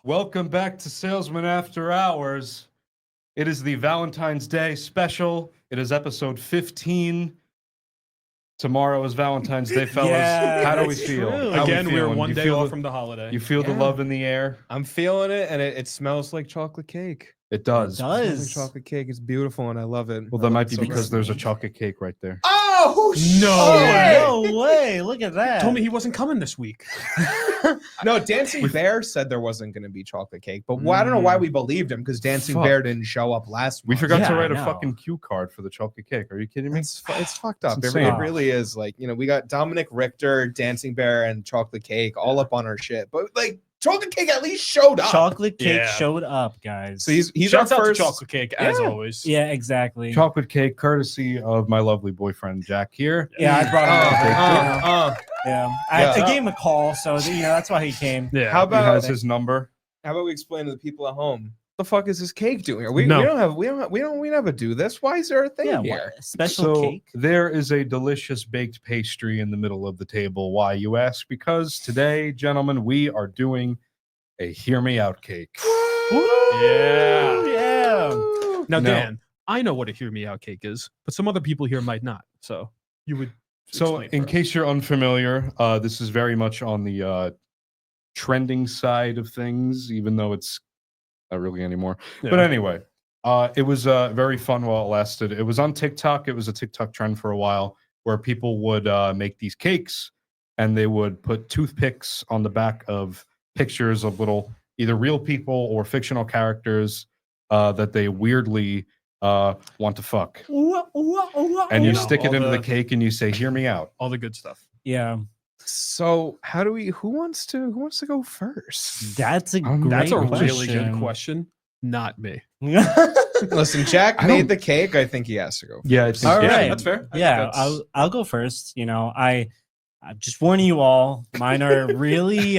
Welcome back to Salesmen After Hours. It is the Valentine's Day special. It is episode 15. Tomorrow is Valentine's Day, fellas. Yeah, How do we that's feel? true. How Again, we we're feeling? one You day feel off the- from the holiday. You feel the love in the air? I'm feeling it, and it smells like chocolate cake. It does. It Smells does. like chocolate cake. It's beautiful, and I love it. Well, I that love might it be so because much. there's a chocolate cake right there. Oh No way. No way! Look at that. Told me he wasn't coming this week. No, Dancing Bear said there wasn't going to be chocolate cake, but I don't know why we believed him because Dancing Fuck. Bear didn't show up last We month. forgot to Yeah, write I a know. fucking cue card for the chocolate cake. Are you kidding me? It's fucked up. It's It insane. really is. Like, we got Dominic Richter, Dancing Bear, and chocolate cake all up on our shit. But like, chocolate cake at least showed up. Chocolate cake Yeah. showed up, guys. So he's Shouts our out first to chocolate cake as Yeah. always. yeah, exactly. Chocolate cake, courtesy of my lovely boyfriend Jack here. Yeah, I brought him over. Yeah. I gave him a call, so that's why he came. Yeah. How He about has his number. How about we explain to the people at home? The fuck is this cake doing here? We No. we never do this. Why is there a thing Yeah, here? special So cake. there is a delicious baked pastry in the middle of the table. Why, you ask? Because today, gentlemen, we are doing a Hear Me Out cake. Yeah. Yeah. Now, No. Dan, I know what a hear me out cake is, but some other people here might not. So you would. So, explain in for us. case you're unfamiliar, this is very much on the trending side of things, even though it's not really anymore. Yeah. But anyway, it was very fun while it lasted. It was on TikTok. It was a TikTok trend for a while where people would make these cakes and they would put toothpicks on the back of pictures of little either real people or fictional characters that they weirdly want to fuck. And you know, stick it all into the the- cake and you say, "Hear me out." all the good stuff. Yeah, So how do we? Who wants to go first? that's a I'm- great That's a question. really good question. Not me. Listen, Jack I made don't- the cake. I think he has to go. Yeah, I think All Yeah, right. that's fair. I think Yeah, that's- I'll go first. I'm just warning you all. Mine are really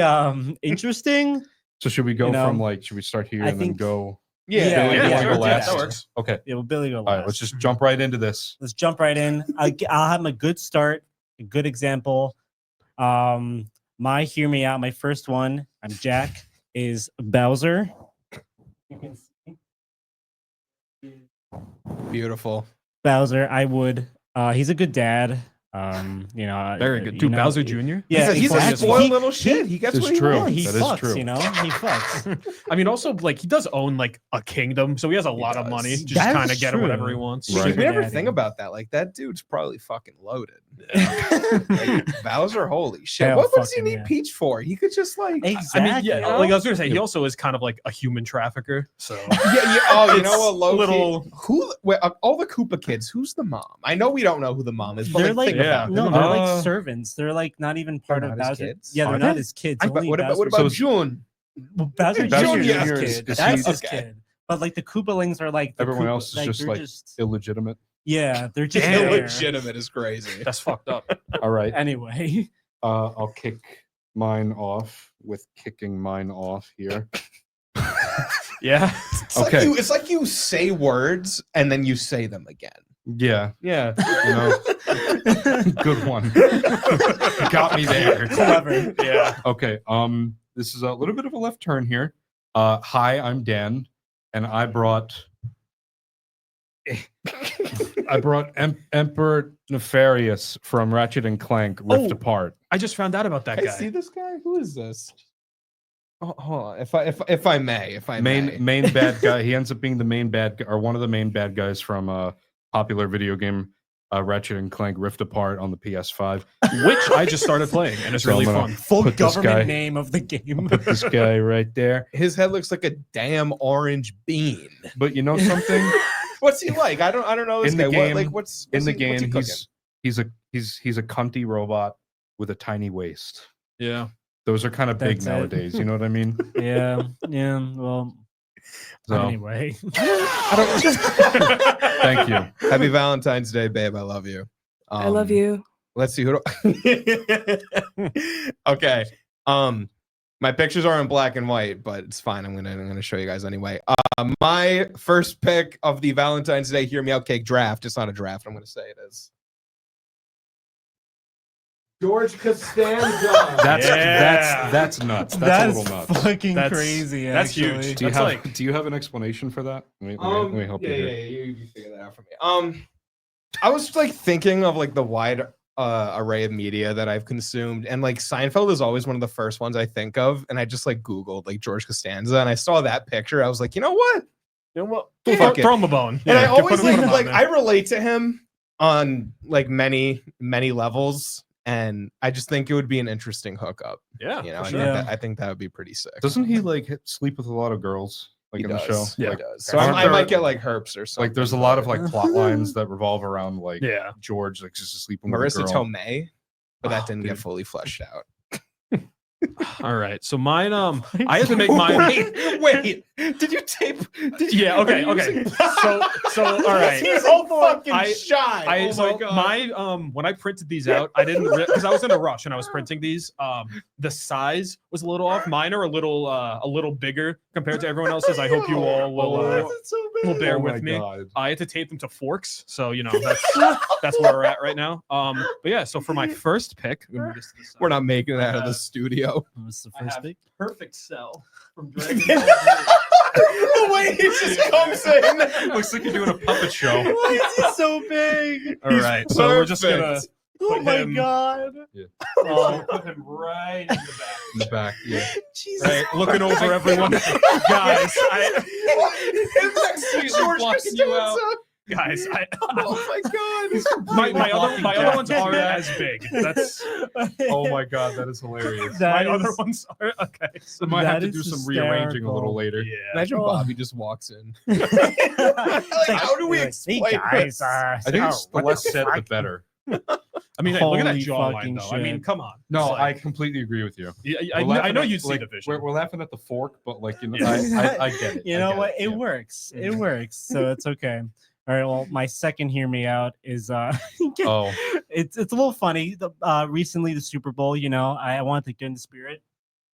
interesting. So should we go You know, from like? Should we start here I and then think- go? Yeah, Billy, yeah, you wanna sure, go yeah, last? that works. Okay. Yeah, well, Billy go All right. Let's last. just jump right into this. Let's jump right in. I'll have a good start, a good example. My hear me out. My first one. I'm Jack. Is Bowser. You can see Beautiful. Bowser. I would. He's a good dad. Very good. you Dude, know, Bowser Jr. Yeah, he's a exactly. spoiled He- little shit. He gets It's what he true. Yeah, wants. he That is fucks. true. You know, he fucks. I mean, also, like, he does own, like, a kingdom, so he has a lot of does. money. Just That kind is of get whatever he true. wants. Right. Did we ever Daddy. think about that? Like, that dude's probably fucking loaded. Like, Bowser, holy shit. Hell What does he fucking need yeah. Peach for? He could just like Exactly. I mean, yeah, you know? like I was gonna say, he also is kind of like a human trafficker. So yeah. Oh, you know It's what? Low little- key, who? Wait, all the Koopa kids. Who's the mom? I know we don't know who the mom is, but They're like, think yeah. about it. no, Uh, they're like servants. They're like not even part They're of not his Bowser. kids? Yeah, they're Are not they? his kids. I- Only what about Bowser's- June? Bowser Bowser Jr. Jr. is is- his is kid. That's he- his okay. kid. But like the Koopalings are like the Everyone Koopa- else is just they're like just illegitimate. yeah, they're just Damn. there. Illegitimate is crazy. that's fucked up. All right. Anyway, I'll kick mine off with kicking mine off here. Yeah. Okay. It's like you say words and then you say them again. Yeah. You know, good one. Got me there. clever. Yeah. Okay. This is a little bit of a left turn here. Hi, I'm Dan, and I brought Emperor Nefarious from Ratchet and Clank Rift Oh. Apart. I just found out about that I guy. see this guy. Who is this? Oh, hold on. If I may. Main bad guy. He ends up being the main bad guy, or one of the main bad guys from a popular video game, Ratchet and Clank Rift Apart on the PS5. Which I just started playing, and it's So I'm really gonna fun. Full Put this government guy- name of the game. Put this guy right there. His head looks like a damn orange bean. But you know something? What's he like? I don't know this In the guy. game- What's In the he game, cooking? he's a cunty robot with a tiny waist. Yeah. Those are kind of big That's it. nowadays. You know what I mean? yeah. Well. So Anyway. thank you. Happy Valentine's Day, babe. I love you. I love you. Let's see who. Okay. My pictures are in black and white, but it's fine. I'm gonna show you guys anyway. My first pick of the Valentine's Day Hear Me Out Cake draft. It's not a draft. I'm gonna say it is. George Costanza. That's nuts. That's a little nuts. fucking That's- crazy. that's actually. huge. Do you That's have do you have an explanation for that? Let me help you here. You figure that out for me. I was like thinking of like the wide array of media that I've consumed, and like Seinfeld is always one of the first ones I think of, and I just like Googled like George Costanza, and I saw that picture. I was like, you know what? Fuck it. Throw him a bone. And I Yeah, always put him on, like man. I relate to him on like many levels, and I just think it would be an interesting hookup. Yeah, You know, for I, sure. think that, I think that would be pretty sick. Doesn't he like sleep with a lot of girls like He in the show? does. Yeah. He Like, does. So aren't I might there- get like herps or something. like there's a lot of but like plot lines that revolve around like Yeah. George like just sleeping with a Marissa girl. Tomei, but that Oh, didn't get dude. fully fleshed out. All right. So mine, I had to make mine. Wait, did you tape? Yeah. Okay. Okay. So all right. He's all fucking I- shy. Oh so my god. my when I printed these out, I didn't because I was in a rush and I was printing these. The size was a little off. Mine are a little bigger compared to everyone else's. I hope you all will bear Oh my with me. God. I had to tape them to forks, so you know that's where we're at right now. But yeah, so for my first pick, I'm gonna move this to the side. We're not making it out of the studio. What's the I first have pick? Perfect Cell from Dragon Ball Z. The way he just comes in. Looks like you're doing a puppet show. Why is he so big? All right, so we're just gonna perfect. Oh put my him- god. put him right in the back. In the back, yeah. Jesus. Right, looking over everyone, guys. Guys, Oh my god. my other ones aren't as big. That's Oh my God, that is hilarious. That my other is- ones are okay. So I might have that to do is some rearranging a little hysterical. later. yeah. Imagine Oh. Bobby just walks in. Like, how do we hey explain guys, this? I think it's the less said, the better. I mean, hey, look at that Holy jawline, fucking though. I mean, shit. come on. No, It's I like- completely agree with you. I We're laughing know at- you see like, the vision. We're laughing at the fork, but like you know, Yeah. I get it. You I know get what? It yeah. works. It works. So it's okay. All right. Well, my second hear me out is Oh, it's a little funny. Recently the Super Bowl, you know, I wanted to get in the spirit.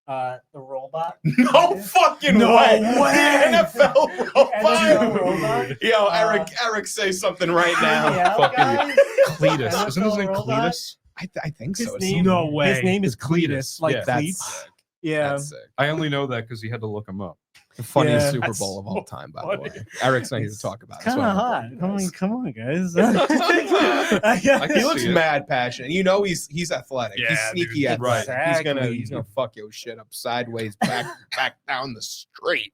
The robot. No fucking No way. way. The NFL NFL robot. robot. Yo, Eric, say something right now. Yeah, fucking guys. Cletus. Isn't his name NFL robot. Cletus? I think His so. name, No way. His name is It's Cletus. Cletus, like Yeah. cleats. That's sick. Yeah. That's sick. I only know that because he had to look him up. The funniest Yeah. Super That's Bowl of all so time, by funny. the way. Eric's not here to It's talk about it. Kind so of I'm hot. recording you Come on, guys. guys. He looks see it. mad passionate. You know he's athletic. He's Yeah, sneaky dude. athletic. Exactly. He's gonna fuck your shit up sideways back down the street.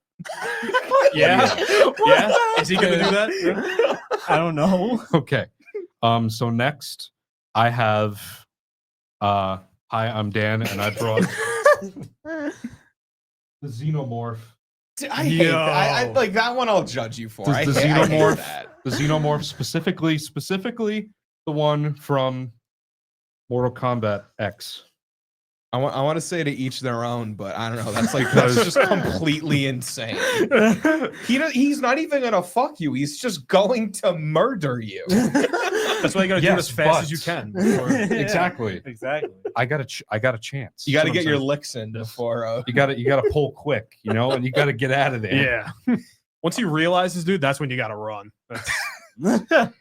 Yeah. Yeah. Is he gonna do that? I don't know. Okay. So next I have hi, I'm Dan, and I brought the Xenomorph. I hate that. I Yo. like that one. I'll judge you for. Does I the hate Xenomorph- that. The Xenomorph specifically the one from Mortal Kombat X. I want to say to each their own, but I don't know. That's just completely insane. He's not even gonna fuck you. He's just going to murder you. That's why you gotta do it as Yes, fast but- as you can. Yeah. Exactly. Exactly. I got a chance. You got to That's get what your I'm saying. licks in before. You got to pull quick, you know, and you got to get out of there. Yeah. Once he realizes, dude, that's when you gotta run. That's-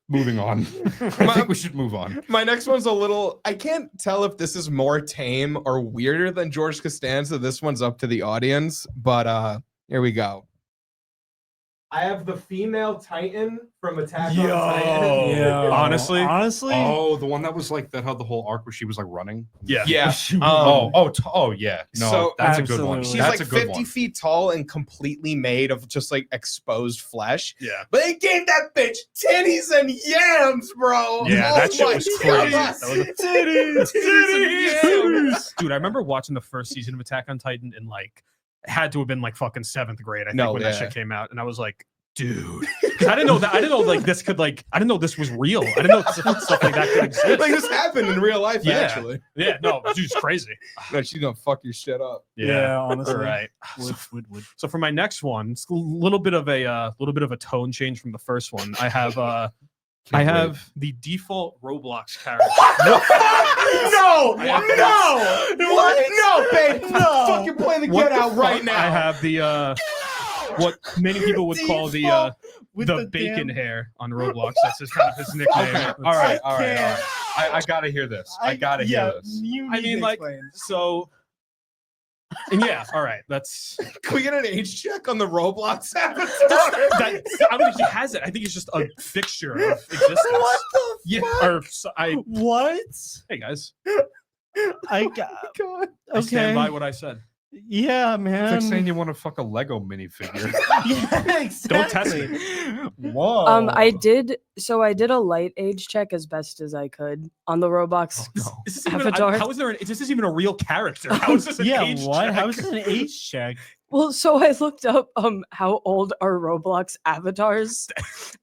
Moving on. I think we should move on. My next one's a little. I can't tell if this is more tame or weirder than George Costanza. This one's up to the audience, but here we go. I have the female Titan from Attack Yo. on Titan. Yeah. Honestly? Honestly. Oh, the one that was like that had the whole arc where she was like running. yeah. Yeah. Oh, yeah. No, So- that's a good one. Absolutely. She's That's like a good 50 one. feet tall and completely made of just like exposed flesh. Yeah. But they gave that bitch titties and yams, bro. Yeah, Oh that shit my was crazy. God. That was Titties. Dude, I remember watching the first season of Attack on Titan and like it had to have been like fucking 7th grade, I think, No, when yeah. that shit came out. And I was like, dude. Because I didn't know that I didn't know like this could like I didn't know this was real. I didn't know stuff like that could exist. Like this happened in real life, Yeah. actually. Yeah, no, dude, it's crazy. No, she's gonna fuck your shit up. Yeah. Honestly. All right. Would. So for my next one, it's a little bit of a tone change from the first one. I have Can't wait. the default Roblox character. No, I have no, what? No, babe, No. fucking play the What get the out right fuck? now. I have the what many people would call the With bacon damn- hair on Roblox. That's his kind of his nickname. Okay, all right. I gotta hear this. I gotta hear this. You I need mean, to like, explain. so. And yeah, all right. That's. Can we get an age check on the Roblox avatar? I don't think he has it. I think he's just a fixture of existence. What the Yeah. fuck? Or What? hey guys, I got God. I stand by okay. what I said. Yeah, man. It's like saying you want to fuck a Lego minifigure. Yeah, exactly. Don't test me. Whoa. I did a light age check as best as I could on the Roblox. Is this even, Avatar. how is there? This isn't even a real character. How is this an Yeah, age what? check? How is it an age check? Well, so I looked up how old are Roblox avatars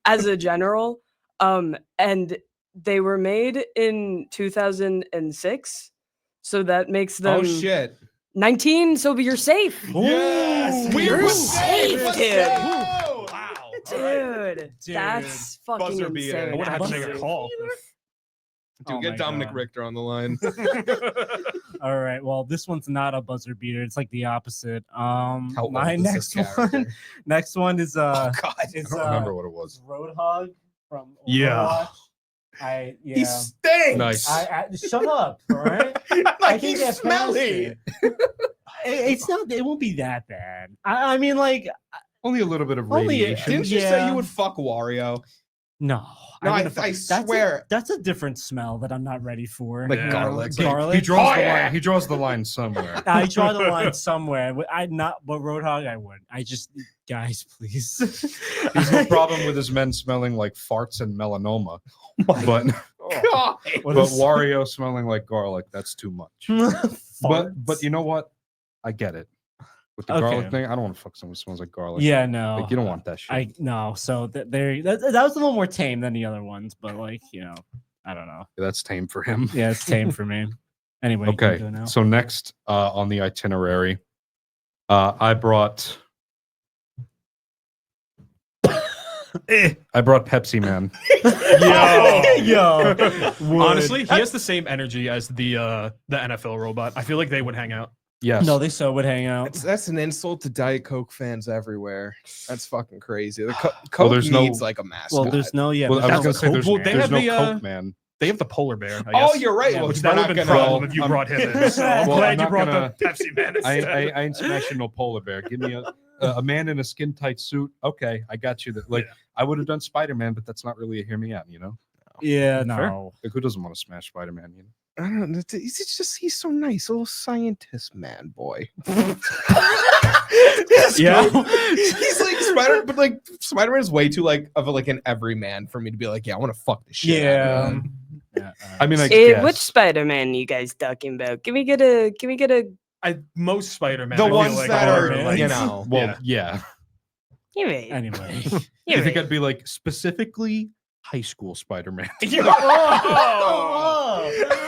as a general. And they were made in 2006. So that makes them Oh shit. 19, so you're safe. Yes, Ooh. You're were safe, Let's dude. go! Wow. Dude, Dude. that's fucking Buzzer beater. insane. I would have had to make a actually. call. Dude, Oh get my Dominic God. Richter on the line. All right. Well, this one's not a buzzer beater. It's like the opposite. How old My is next this one. character? Next one is Oh God. I is don't remember what it was. Roadhog from Yeah. Overwatch. He stinks. Nice. I shut up, all right? Like can he's get past smelly. it. It's not. It won't be that bad. I mean, like, Only a little bit of Only- radiation. Didn't you say Yeah. you would fuck Wario? no. No, wouldn't I fuck- swear. that's a different smell that I'm not ready for. Like Yeah. garlic. Garlic. He draws Oh, the yeah. line. He draws the line somewhere. I draw the line somewhere. I not, but Roadhog, I would. I just, guys, please. He's no problem with his men smelling like farts and melanoma, but God. What but is- Wario smelling like garlic, that's too much. But Farts. you know what? I get it. With the Okay. garlic thing, I don't want to fuck someone who smells like garlic. Yeah, no. Like you don't want that shit. I no. So there, that was a little more tame than the other ones, but like, you know, I don't know. That's tame for him. Yeah, it's tame for me. Anyway, you can Okay. go now. So next on the itinerary, I brought Pepsi Man. Yo, Honestly, he has the same energy as the NFL robot. I feel like they would hang out. Yes. no, they so would hang out. That's an insult to Diet Coke fans everywhere. That's fucking crazy. The Well, Coke there's no- needs like a mascot. Well, there's no, yeah. Well, I was there's gonna no say Coke there's, Man. they there's have no the, Coke Man. They have the polar bear. I Oh, guess. you're right. Yeah, Well, Which we're that would not have been gonna. problem if you brought him in. So I'm Well, glad I'm you not brought gonna- the Pepsi Man I instead. ain't smashing no polar bear. Give me a man in a skin tight suit. Okay, I got you. Like Yeah. I would have done Spider Man, but that's not really a hear me out. You know, Yeah, Fair. no. like who doesn't want to smash Spider Man? You know. I don't know. He's so nice, a little scientist man boy. Yeah. He's like Spider, but like Spider-Man is way too like of a, like an everyman for me to be like, yeah, I want to fuck this shit. out Yeah. of him. I mean, I Which guess. Spider-Man you guys talking about? Can we get a Most Spider-Man. The I feel ones like that are, like, you know, Well, yeah. give me? Anyway. You think I'd be like specifically high school Spider Man?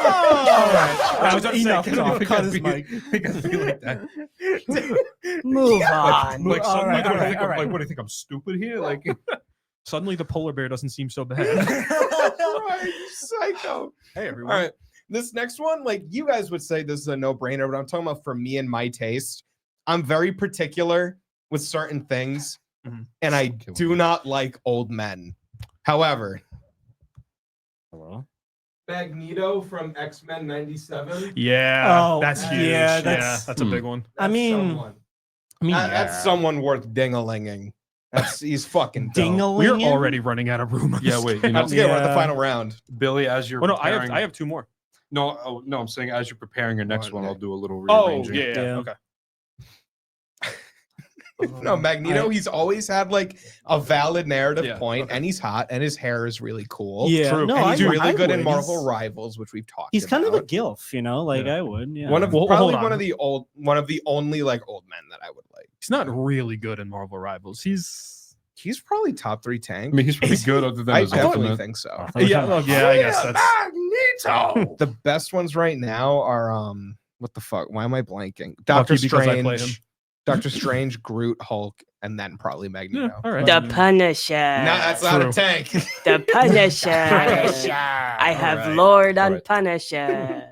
Oh, I was about to say, enough can talk. you Cut I'd his be- mic. I think I'd be like that. Move on. Like, all suddenly, right, all right, all like, right. what do you think? I'm stupid here? Like, Suddenly the polar bear doesn't seem so bad. right, you psycho. Hey, everyone. All right. This next one, like you guys would say this is a no-brainer, but I'm talking about for me and my taste. I'm very particular with certain things, Mhm. and I Kill do me. not like old men. However, Hello? Magneto from X-Men 97. Yeah, Oh, that's huge. yeah, Yeah, that's- that's a big one. I mean, someone. I mean, That's someone worth ding-a-linging. He's fucking dope. ding-a-ling. We're already running out of room. on yeah, this. wait, you know, I'm scared we're at the Yeah. final round. Billy, as you're Oh no, preparing, I have two more. no, I'm saying as you're preparing your next Go on, one, I'll Nick. do a little Oh rearranging. yeah, Yeah. okay. No, Magneto, he's always had like a valid narrative Yeah, point, okay. and he's hot, and his hair is really cool. Yeah, True. no, and I he's would- really I good in would. Marvel He's- Rivals, which we've talked He's kind of about. a gilf, you know. Like Yeah. I would, yeah. One of Well, probably hold one on. of the only like old men that I would like. He's not really good in Marvel Rivals. He's probably top 3 tank. I mean, he's pretty Is good other than I his definitely ultimate. think so. I thought we were Yeah, talking well, about- yeah, I guess that's Magneto. The best ones right now are what the fuck? Why am I blanking? Lucky Doctor because I played him. Strange, Doctor Strange, Groot, Hulk, and then probably Magneto. all right. The Punisher. No, that's not True. a tank. The Punisher. I have Alright, Lord on alright. Punisher.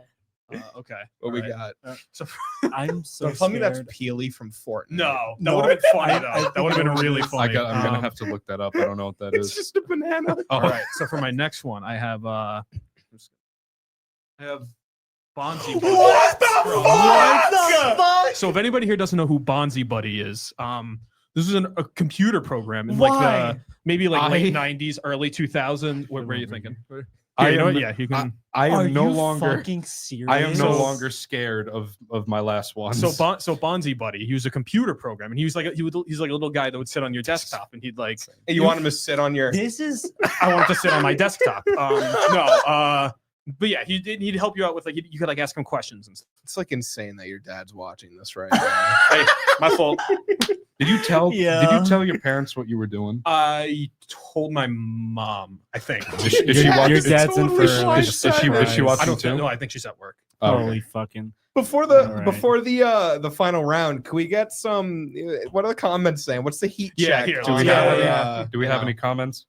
Okay. What we alright. got? So, I'm so Don't tell me that's scared. Peely from Fortnite. no, that No, would have been funny I though. think That would have been it really was- funny. I'm gonna Um, have to look that up. I don't know what that It's is. just a banana. All right. So for my next one, I have I have Bonzi. What the fuck? So if anybody here doesn't know who Bonzi Buddy is, this is a computer program in Why? like maybe like late I- 90s, early 2000s. What were you thinking? I You know am- what? Yeah, you can. I Are am no you longer. fucking serious? I am no So- longer scared of my last one. So Bonzi Buddy, he was a computer program, and he's like a little guy that would sit on your desktop, and he'd like. Hey, you want him to sit on your? This is I want him to sit on my desktop. But yeah, he'd help you out with like you could like ask him questions and stuff. It's like insane that your dad's watching this right now. Hey, my fault. did you tell? Yeah. Did you tell your parents what you were doing? I told my mom. I think. Is she your watching? dad's in for Totally like, Is she surprise. I watching don't too? know. I think she's at work. Oh, okay. Holy fucking. Before Alright. the final round, can we get some? What are the comments saying? What's the heat Yeah, check? here, Do we Yeah, have any? yeah. Do we have you know? any comments?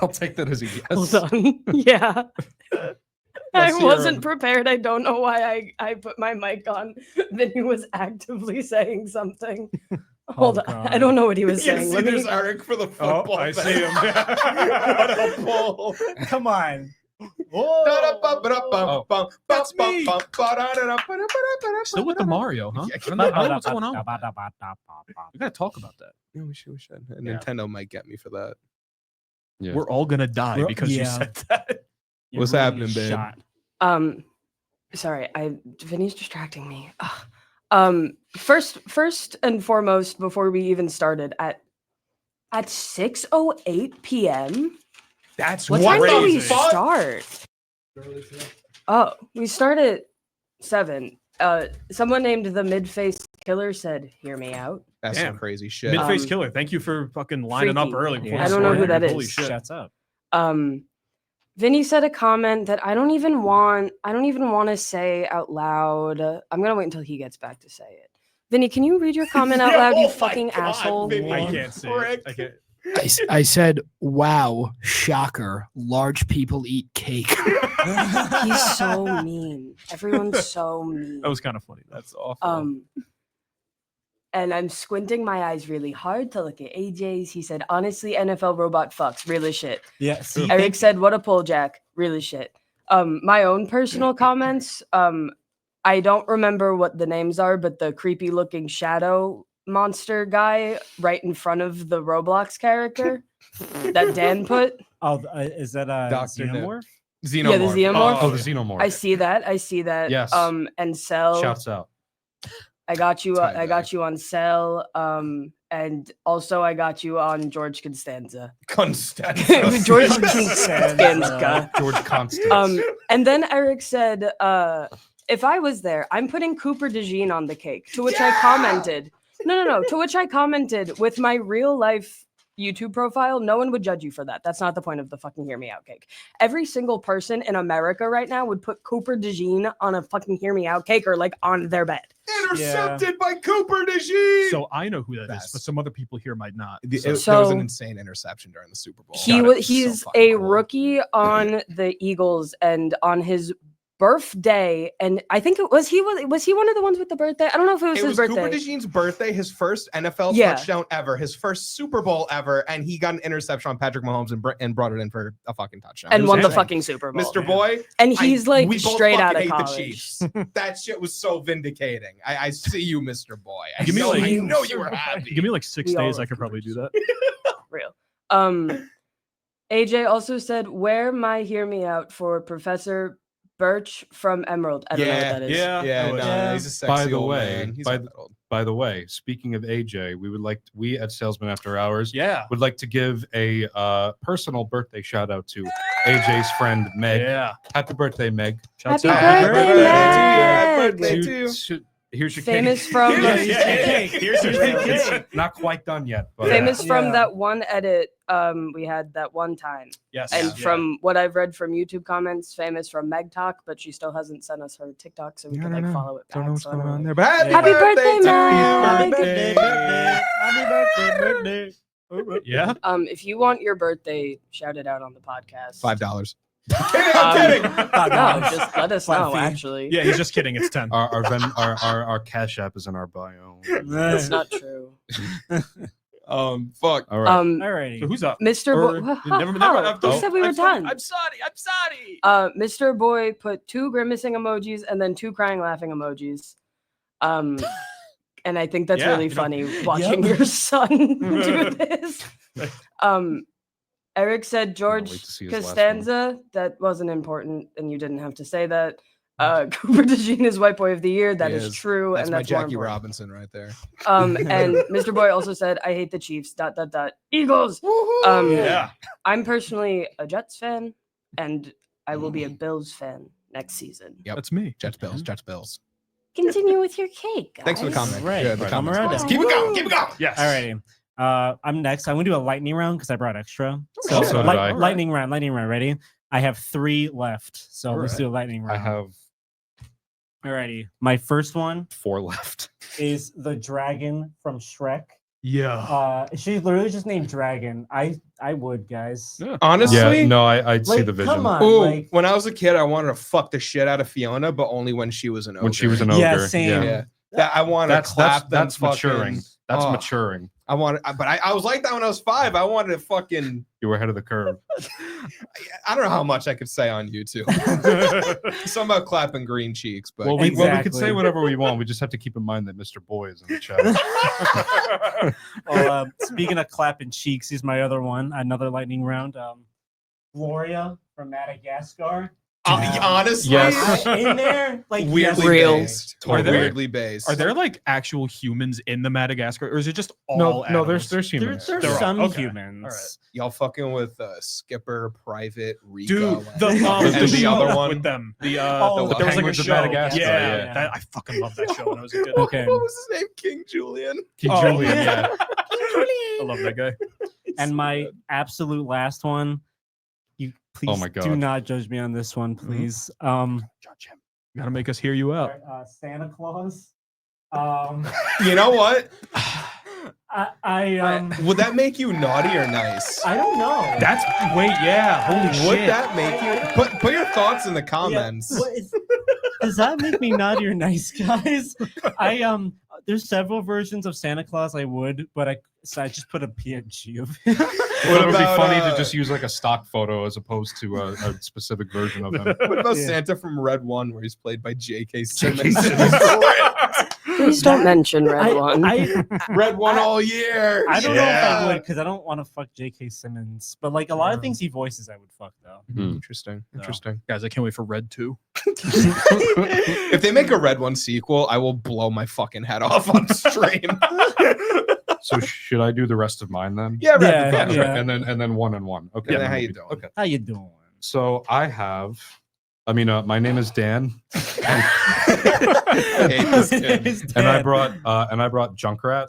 I'll take that as a yes. Hold on. Yeah. I Let's hear wasn't 'em. prepared. I don't know why I put my mic on. Then he was actively saying something. Hold on. God. I don't know what he was You saying. see, Let me- there's Eric for the football. I see bet. him. What a pull! Come on. That's me. Still with the Mario, huh? Yeah, I don't know what's going on. We gotta talk about that. Yeah, we should. Yeah. Nintendo might get me for that. Yeah. We're all gonna die We're- because you yeah. said that. You're What's really happening, babe? shot. Sorry, Vinny's distracting me. Ugh. First and foremost, before we even started, at 6:08 p.m. That's What time did we crazy. start? Oh, we start at 7. Someone named the Mid-Faced Killer said, "Hear me out." That's Damn. some crazy shit. Mid-face Um, killer. Thank you for fucking lining up freaky. early. Before Yeah. the I don't know story who that ended. Holy is. shit. Shuts up. Vinny said a comment that I don't even want to say out loud. I'm gonna wait until he gets back to say it. Vinny, can you read your comment out loud, Oh you my fucking God, asshole? Vinny. I can't see it. I can't. I said, wow, shocker. Large people eat cake. He's so mean. Everyone's so mean. That was kind of funny. That's awful. And I'm squinting my eyes really hard to look at AJ's. He said, honestly, NFL robot fucks. Real as shit. Yeah. See, Eric said, what a pull, Jack. Real as shit. My own personal comments, I don't remember what the names are, but the creepy looking shadow monster guy right in front of the Roblox character that Dan put. oh, is that Dr. Nick. Xenomorph? Xenomorph. Yeah, the Xenomorph. Oh, the Xenomorph. I see that. Yes. And Cell. Shouts out. I got you. Time I got back. you on Cell. And also I got you on George Constanza. Constanza. George Constanza. Constanza. George Constance. And then Eric said, if I was there, I'm putting Cooper DeJean on the cake. To which I commented, no. To which I commented, with my real life YouTube profile, no one would judge you for that. That's not the point of the fucking Hear Me Out cake. Every single person in America right now would put Cooper DeJean on a fucking Hear Me Out cake or like on their bed. Intercepted by Cooper DeJean. So I know who that is, Best. but some other people here might not. There So, was So- an insane interception during the Super Bowl. He God, was it he's so fucking a cool. rookie on the Eagles, and on his birthday, and I think it was he one of the ones with the birthday. I don't know if it was It his was Cooper birthday. DeJean's birthday, his first NFL Yeah. touchdown ever, his first Super Bowl ever, and he got an interception on Patrick Mahomes and brought it in for a fucking touchdown. And It was won the insane. fucking Super Bowl. Mr. Boy. And he's like we both straight out fucking of hate college. the Chiefs. That shit was so vindicating. I see you, Mr. Boy. I Give me know, like- I know you were happy. give me like 6 We all days. I love could probably do that. Real. AJ also said, "Wear my hear me out for Professor Birch from Emerald." I don't know what that is. Yeah. Yeah, I no, would. Yeah. he's a sexy By the old way, man. He's by not that old. By the way, speaking of AJ, we at Salesmen After Hours Yeah. would like to give a personal birthday shout out to AJ's friend Meg. Yeah. Happy birthday, Meg. Shouts Happy out. birthday, to you. Meg! Happy birthday to you. Here's your Famous cake. from Here's your cake. Here's your cake. Not quite done yet, but famous from Yeah. that one edit we had that one time. Yes. And yeah. from what I've read from YouTube comments, famous from Meg Talk, but she still hasn't sent us her TikTok, so we Yeah, I can don't like know. follow it back. Don't know what's so I going don't on know. there, but Happy birthday, to Meg! you. Happy birthday. Yeah. If you want your birthday shouted out on the podcast, $5. Um, I'm kidding. no, just let us Flat know. fee. Actually, Yeah. He's just kidding. It's 10. our Cash App is in our bio. that's not true. Fuck. All right. Alrighty. So who's up? Mr. Or- Boy, never, who said we were done? I'm sorry. Mr. Boy put 2 grimacing emojis and then 2 crying laughing emojis. And I think that's Yeah, really you know- funny watching your son do this. Eric said George wait to see his last one. Costanza. That wasn't important, and you didn't have to say that. Cooper DeJean is White Boy of the Year. That He is is. true, That's and my that's more Jackie important. Robinson right there. And Mr. Boy also said, "I hate the Chiefs." ... Eagles. Yeah. I'm personally a Jets fan, and I will be a Bills fan next season. Yep. That's me. Jets Bills. Continue with your cake, guys. Thanks for the comment. Right. Yeah, the Right. comments. Come around. Keep it going. Keep it going. Yes. Alrighty. I'm next. I'm gonna do a lightning round because I brought extra. Oh, so did I. Lightning round. Ready? I have 3 left. So let's do a lightning I round. have Alrighty. My first one 4 left. is the dragon from Shrek. Yeah. She's literally just named Dragon. I would, guys. Yeah. Honestly, Yeah, no, I'd see Like, the vision. come on. Ooh, like- when I was a kid, I wanted to fuck the shit out of Fiona, but only when she was an ogre. When she was an ogre. Yeah, same. Yeah. That I wanted to clap them that's fucking- maturing. That's Oh, maturing. I wanted, but I was like that when I was 5. I wanted to fucking. You were ahead of the curve. I don't know how much I could say on YouTube. Something about clapping green cheeks, but Well, we could Exactly. say whatever we want. We just have to keep in mind that Mr. Boy is in the chat. Well, speaking of clapping cheeks, here's my other one. Another lightning round. Gloria from Madagascar. honestly, Yes. In there, like weirdly Real. based. Are there- weirdly based. Are there like actual humans in the Madagascar, or is it just all? No, animals? there's There, humans. there's They're all- some okay. humans. All right. y'all fucking with Skipper, Private, Rico, Dude, and- the and the show other one with them. The Oh, but there was like a Penguins of show. Madagascar, Yeah, yeah. That, I fucking love that show when I was a kid. Okay. What was his name? King Julian. King Oh, Julian, yeah. yeah. I love that guy. And my absolute last one. You please my do God. not judge me on this one, please. Judge him. You gotta make us hear you out. Santa Claus. You know what? Would that make you naughty or nice? I don't know. That's wait, yeah. Holy Would shit. that make you? Put your thoughts in the comments. Does that make me naughty or nice, guys? There's several versions of Santa Claus I would, but I just put a PNG of it. It would be about, funny to just use like a stock photo as opposed to a specific version of him. What about Yeah. Santa from Red One, where he's played by J.K. Simmons? Please don't mention Red One. Red One all year. I don't know if Yeah. I would because I don't want to fuck J.K. Simmons, but like a lot of things he voices, I would fuck though. Interesting. No. Interesting. Guys, I can't wait for Red 2. If they make a Red One sequel, I will blow my fucking head off on stream. So should I do the rest of mine then? Yeah, Red Yeah, One. yeah. And then 1 and 1. Okay. Yeah, then how we'll you be- doing? Okay. How you doing? So I have. My name is Dan, I hate this kid. and I brought Junkrat.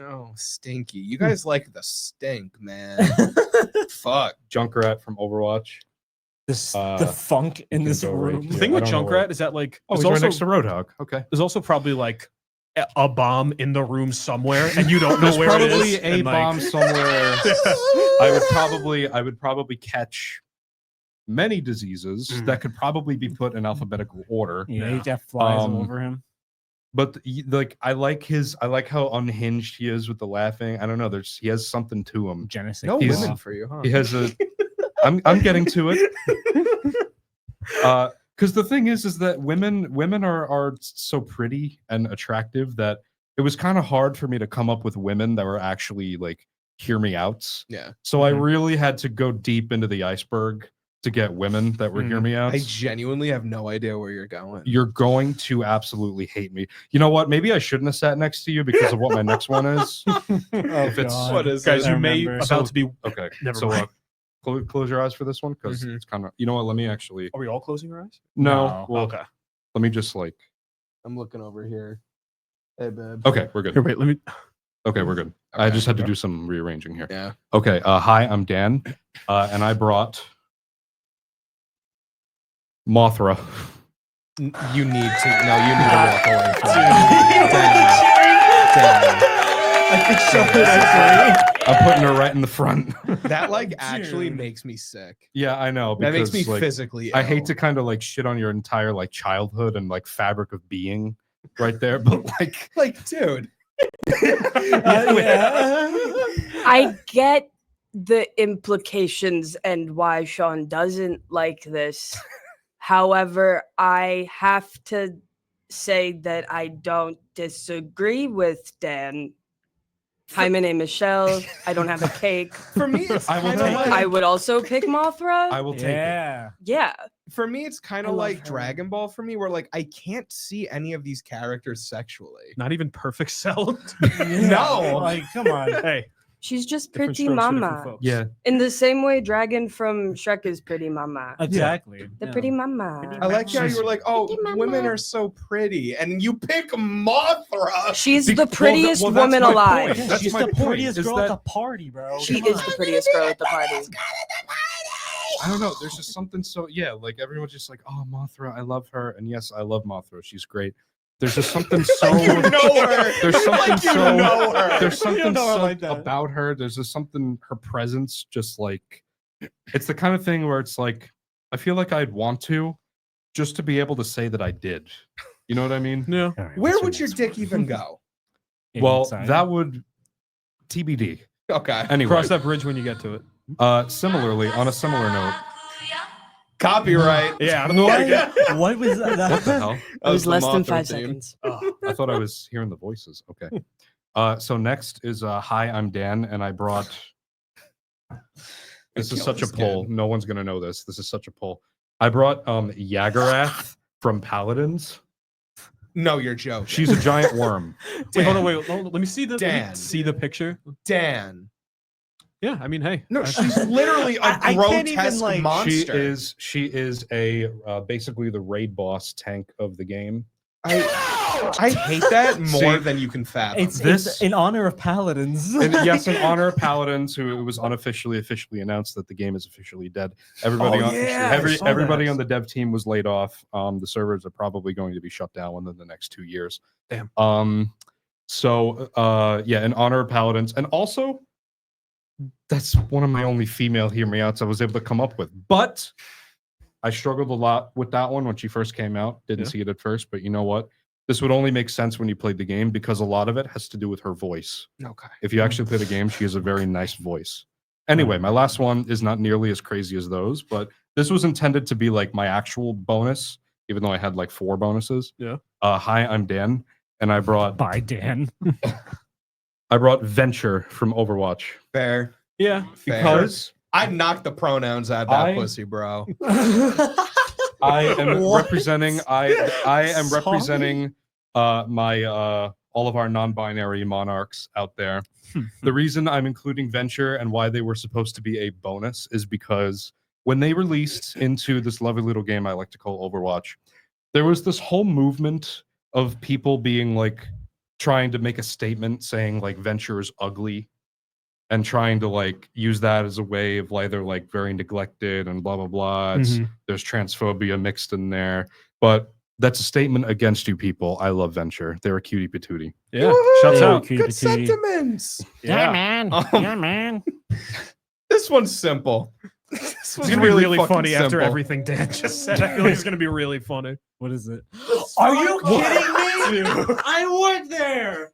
Oh, stinky. You guys like the stink, man. Fuck. Junkrat from Overwatch. the funk in you this can go right room. here. The thing I with don't know Junkrat where- is that like Oh, there's he's right also next to Roadhog. Okay. there's also probably like a bomb in the room somewhere, and you don't know There's where it probably is. a and, like- bomb somewhere. I would probably catch many diseases that could probably be put in alphabetical order. Yeah, Yeah. he just flies Um, over him. But like I like how unhinged he is with the laughing. I don't know. He has something to him. Genesis. No He's- women for you, huh? He has a. I'm getting to it. Because the thing is that women are so pretty and attractive that it was kind of hard for me to come up with women that were actually like hear me outs. Yeah. So I really had to go deep into the iceberg to get women that were hear me I outs. genuinely have no idea where you're going. You're going to absolutely hate me. You know what? Maybe I shouldn't have sat next to you because of what my next one is. If it's God. what is Guys, it? you may remember. about to be. Okay. Never so mind. close your eyes for this one because Mhm. it's kind of. You know what? Let me actually. Are we all closing our eyes? No. No. Well, Okay. let me just like. I'm looking over here. Hey, babe. Okay, we're good. Here, wait. Let me. Okay, we're good. I Okay. just had to do some rearranging here. Yeah. Okay. Hi, I'm Dan, and I brought Mothra. You need to. No, you need to walk away from it. Damn. I think so. Actually. I'm putting her right in the front. That like actually Dude. makes me sick. Yeah, I know. That makes me like, physically. I hate ill. to kind of like shit on your entire like childhood and like fabric of being right there, but like like, dude. Yeah. I get the implications and why Sean doesn't like this. However, I have to say that I don't disagree with Dan. Hi, my name is Michelle. I don't have a cake. For me, it's I will kind of take like I would also pick Mothra. I will take it. Yeah. Yeah. for me, it's kind I of love like her. Dragon Ball for me, where like I can't see any of these characters sexually. Not even perfect cell. No. Like, come on. Hey, She's just different pretty strokes for different mama. folks. Yeah. In the same way Dragon from Shrek is pretty mama. Exactly. The Yeah. pretty mama. I like how you were like, "Oh, Pretty women mama. are so pretty," and you pick Mothra. She's Be- the prettiest well, that's woman my alive. point. Yeah, That's she's my the point, prettiest is girl that- at the party, bro. She Come is on. the prettiest girl at the party. I don't know. There's just something so like everyone's just like, oh, Mothra, I love her, and yes, I love Mothra. She's great. There's just something so. You know her. There's something Like you so. know her. There's You don't something know her so like that. about her. There's just something. Her presence, just like, it's the kind of thing where it's like, I feel like I'd want to, just to be able to say that I did. You know what I mean? Yeah. All right, Where what's would your next dick one? even go? Well, Inside. that would TBD. Okay. Anyway, Cross that bridge when you get to it. similarly, on a similar note, Copyright. Yeah, I don't know what to get. What was that? what the hell? It That was the less than Mothra 5 theme. seconds. I thought I was hearing the voices. Okay. So next is hi, I'm Dan, and I brought. This is such a this poll. kid. No one's gonna know this. This is such a poll. I brought Yagarath from Paladins. No, you're joking. She's a giant worm. Wait, hold on, wait. Hold on, let me see the. Let Dan. me see the picture. Dan. Yeah, I mean, hey. No, she's literally a I can't even, grotesque like- monster. She is a basically the raid boss tank of the game. I hate that more See, than you can fathom. It's This- in honor of paladins. And yes, in honor of Paladins, who it was officially announced that the game is officially dead. Everybody, Oh, on, yeah, I saw everybody that. on the dev team was laid off. The servers are probably going to be shut down within the next 2 years. Damn. So yeah, in honor of Paladins, and also that's one of my only female hear me outs I was able to come up with. But I struggled a lot with that one when she first came out. Didn't Yeah. see it at first, but you know what? This would only make sense when you played the game because a lot of it has to do with her voice. Okay. If you actually play the game, she has a very nice voice. Anyway, my last one is not nearly as crazy as those, but this was intended to be like my actual bonus, even though I had like 4 bonuses. Yeah. Hi, I'm Dan, and I brought Bye, Dan. Venture from Overwatch Fair. Yeah. Fair. because I'd knock the pronouns out of that I- pussy, bro. I am What? representing I am Sorry? representing my all of our non-binary monarchs out there. The reason I'm including Venture and why they were supposed to be a bonus is because when they released into this lovely little game I like to call Overwatch, there was this whole movement of people being like trying to make a statement saying like Venture is ugly and trying to like use that as a way of like they're like very neglected and blah blah blah. There's transphobia mixed in there, but that's a statement against you people. I love Venture. They're a cutie patootie. Yeah. Woohoo! Shouts Yeah, out. cutie Good patootie. sentiments. Yeah. man. Um, Yeah, man. This one's simple. This It's was gonna be really fucking funny after simple. everything Dan just said. I feel like it's gonna be really funny. What is it? Are you kidding me? I worked there.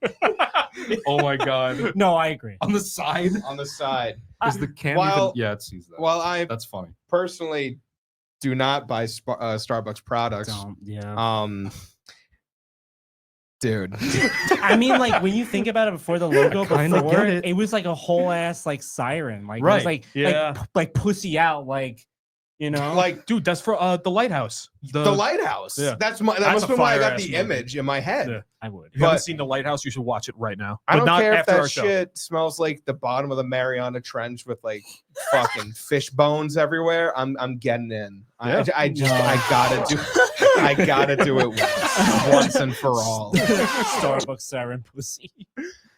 Oh my god. No, I agree. On the side On the side. is the cam While- even? Yeah, it sees that. While I That's funny. personally do not buy Starbucks products, Yeah. dude. I mean, like when you think about it, before the logo, kinda before get it. it was like a whole ass like siren, like it Right, was like yeah. like pussy out, like you know, Like Dude, that's for the lighthouse. the lighthouse. Yeah. That That's must a have been why I got fire-ass the movie. image in my head. Yeah. I would. If you haven't But- seen the lighthouse, you should watch it right now. I But don't not care if after that our show. shit smells like the bottom of the Mariana Trench with like fucking fish bones everywhere. I'm getting in. Yeah. I gotta do it once and for all. Starbucks siren pussy.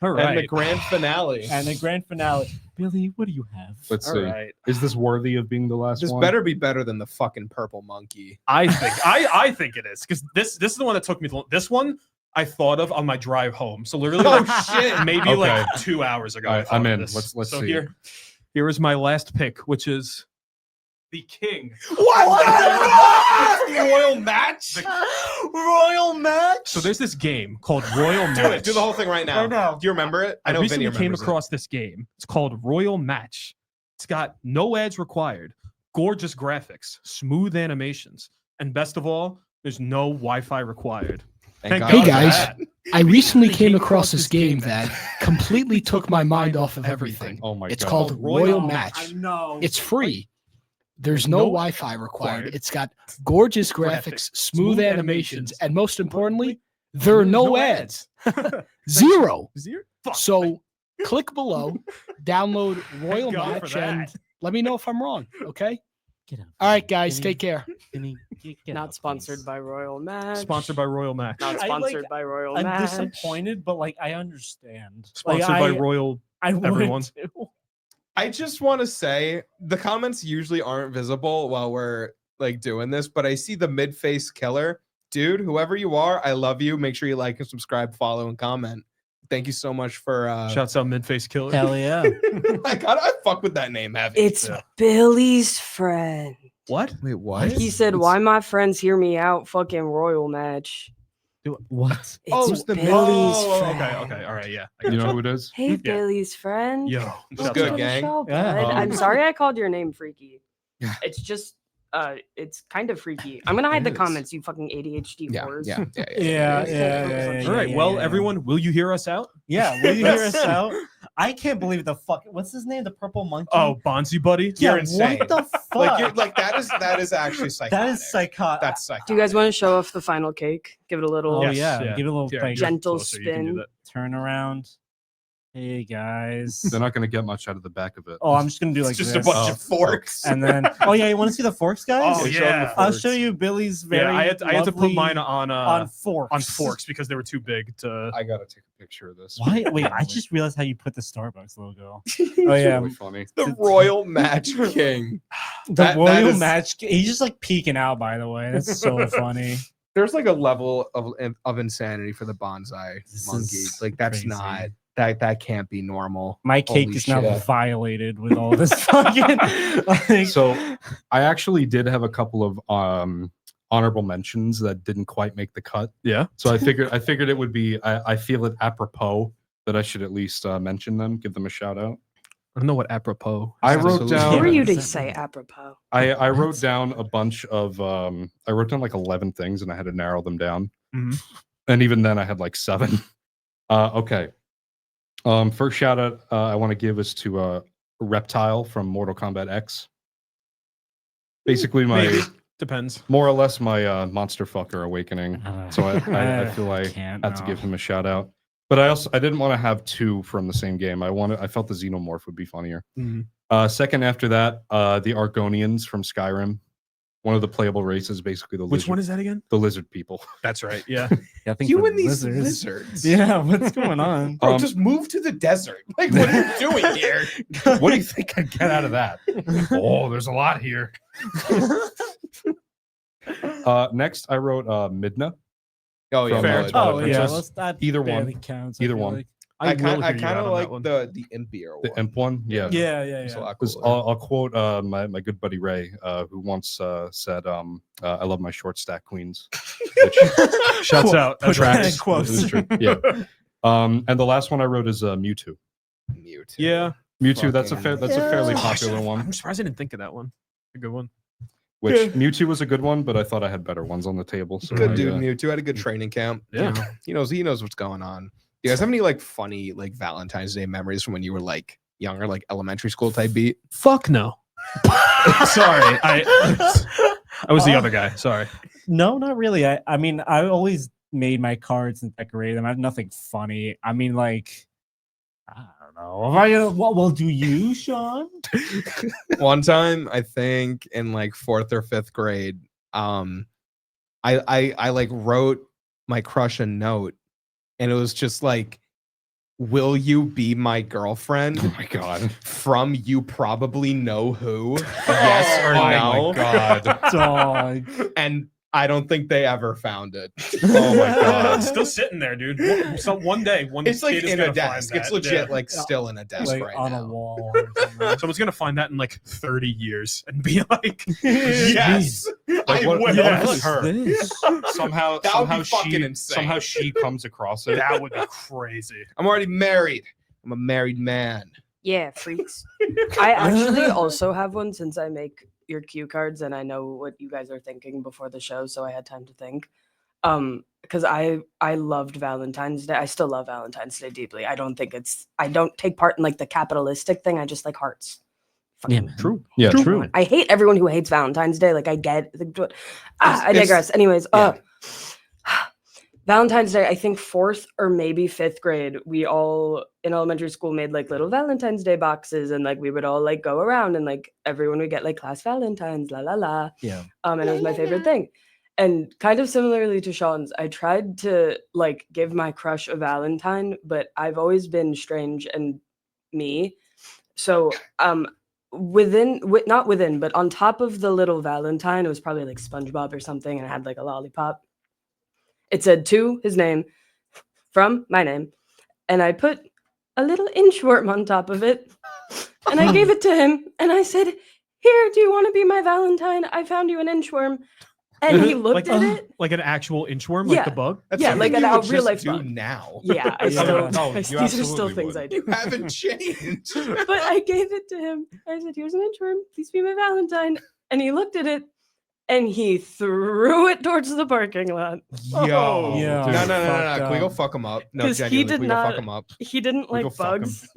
All And the right. grand finale. And the grand finale. Billy, what do you have? Let's All see. right. Is this worthy of being the last This one? better be better than the fucking purple monkey. I think I think it is because this is the one that took me. This one I thought of on my drive home. So literally, Oh, like, shit. maybe like Okay. 2 hours ago. All I right, thought I'm of in. this. Let's so see. here is my last pick, which is the king. What? Royal match? Royal match. So there's this game called Royal Do Match. it. Do the whole thing right now. I know. Do you remember it? I know recently Vinny came remembers it. across this game. It's called Royal Match. It's got no ads required, gorgeous graphics, smooth animations, and best of all, there's no Wi-Fi required. Thank God Hey for guys, that. I recently came across this game that completely took my mind off of everything. Oh my It's god. called Royal Match. I know. It's free. There's No no Wi-Fi required. It's got gorgeous graphics, smooth animations, and most importantly, there are no ads. Zero. Zero. Fuck. So click below, download Royal God for Match, that. and let me know if I'm wrong. Okay. Get out. All right, guys. Take care. Not sponsored by Royal Match. Sponsored by Royal Match. Not I, like- sponsored by Royal I'm Match. disappointed, but like I understand. Sponsored like, by I- Royal. I would everyone. too. I just want to say the comments usually aren't visible while we're like doing this, but I see the mid-face killer. Dude, whoever you are, I love you. Make sure you like and subscribe, follow, and comment. Thank you so much for Shouts out Midface Killer. Hell yeah. I fuck with that name, heavy. It's Yeah. Billy's friend. What? Wait, what? He said, "Why my friends hear me out?" Fucking Royal Match. What? It's Oh, it's the Billy's Oh, friend. okay. All right, yeah. You know who it is? Hey, Billy's friend. Yo, What's shouts good, out. gang? Show, Yeah. bud. I'm Um, sorry I called your name freaky. Yeah. It's just, it's kind of freaky. I'm gonna hide the is. comments, you fucking ADHD whores. Yeah. All right, well, everyone, will you hear us out? Yeah, will you hear us out? I can't believe the fuck. What's his name? The purple monkey. Oh, Bonzi Buddy. yeah. you're insane. What the fuck? Like you're like that is actually psychotic. that is psychotic. That's psychotic. Do you guys want to show off the final cake? Give it a little Oh Yes, yeah. yeah. Give it a little Yeah, like, you're gentle closer, you can do spin. that. turn around. Hey guys. They're not going to get much out of the back of it. Oh, I'm just gonna do like It's just this. a bunch of forks. And then, oh yeah, you want to see the forks, guys? Oh, Yeah, show 'em the yeah. I'll forks. show you Billy's very. Yeah, I had to put lovely- mine on on forks. because they were too big to. I got to take a picture of this. Why? Wait, I just realized how you put the Starbucks logo. It's Oh yeah, really funny. The Royal Match King. the that Royal is- Match. He's just like peeking out. By the way, that's so funny. There's like a level of insanity for the bonsai This monkey. is Like that's crazy. not that can't be normal. My cake Holy is now shit. violated with all this fucking. like- So I actually did have a couple of honorable mentions that didn't quite make the cut. Yeah. So I figured it would be. I feel it apropos that I should at least mention them, give them a shout out. I don't know what apropos. I wrote Absolutely. down. Who are you to Yeah. say apropos? I wrote down a bunch of. I wrote down like 11 things, and I had to narrow them down. Mhm. And even then, I had like 7. Okay. First shout out I want to give is to Reptile from Mortal Kombat X. Basically, my Maybe. Depends. more or less my monster fucker awakening. So I feel I can't, had to no. give him a shout out. But I didn't want to have 2 from the same game. I felt the Xenomorph would be funnier. Mhm. Second after that, the Argonians from Skyrim. One of the playable races, basically the Which lizard, one is that again? the lizard people. That's right. Yeah. I think You for and these lizards. lizards. Yeah, what's going on? Bro, Um, just move to the desert. Like, what are you doing here? What do you think I get out of that? Oh, there's a lot here. Next, I wrote Midna. Oh yeah, From, Fair. Twilight Oh yeah, Princess. let's, that Either barely one. counts. Either feel one. like. I will kind hear you out of on like that one. the impier one. The imp one. Yeah. Yeah, It's a yeah. lot 'Cause cooler. I'll quote my good buddy Ray, who once said, "I love my short stack queens." Which Shouts out. Put That's that right. in quotes. is true. Yeah. And the last one I wrote is Mewtwo. Mute. Yeah. Mewtwo. That's a Fucking- fairly Yeah. popular one. I'm surprised I didn't think of that one. A good one. Which Yeah. Mewtwo was a good one, but I thought I had better ones on the table. So Good I, dude, Mewtwo had a good training camp. You Yeah. know, he knows what's going on. You guys have any like funny like Valentine's Day memories from when you were like younger, like elementary school type beat? Fuck no. Sorry. I was the other guy. Sorry. No, not really. I mean, I always made my cards and decorated them. I have nothing funny. I mean, like, I don't know. If I what will do you, Sean? One time, I think in like 4th or 5th grade, I like wrote my crush a note, and it was just like, "Will you be my girlfriend?" Oh my god. From you probably know who. Yes or Oh no. my god. Dog. And I don't think they ever found it. Oh my god. It's still sitting there, dude. So one day, one It's like kid is in a gonna find desk. It's that. legit, Yeah. like still in a desk like right on now. a wall. Or something. Someone's gonna find that in like 30 years and be like, Yes, Like, I what will. if it's her? This? Somehow, That would be somehow fucking she, insane. somehow she comes across it. that would be crazy. I'm already married. I'm a married man. Yeah, freaks. I actually also have one since I make your cue cards and I know what you guys are thinking before the show, so I had time to think. Because I loved Valentine's Day. I still love Valentine's Day deeply. I don't take part in like the capitalistic thing. I just like hearts. Yeah, Fucking man. True. Yeah, true. true. I hate everyone who hates Valentine's Day. Like I get. I it's- digress. Anyways, yeah. Valentine's Day. I think 4th or maybe 5th grade. We all in elementary school made like little Valentine's Day boxes, and like we would all like go around and like everyone would get like class Valentines, la la la. Yeah. And it was my favorite thing. And kind of similarly to Sean's, I tried to like give my crush a Valentine, but I've always been strange and me. So not within, but on top of the little Valentine, it was probably like SpongeBob or something, and it had like a lollipop. It said to his name from my name, and I put a little inchworm on top of it, and I gave it to him, and I said, "Here, do you want to be my Valentine? I found you an inchworm." And he looked at it. Like an actual inchworm, like the Yeah. bug. That's Yeah, something like you a would real just life do bug. now. Yeah, I Yeah. still. No, you These are still absolutely things would. I do. You haven't changed. But I gave it to him. I said, "Here's an inchworm. Please be my Valentine." And he looked at it, and he threw it towards the parking lot. Yo, Yeah. dude. No. fucked Can we go up. fuck him up? No, 'Cause he genuinely, did can we go fuck not- him up? He didn't We go like fuck him. bugs.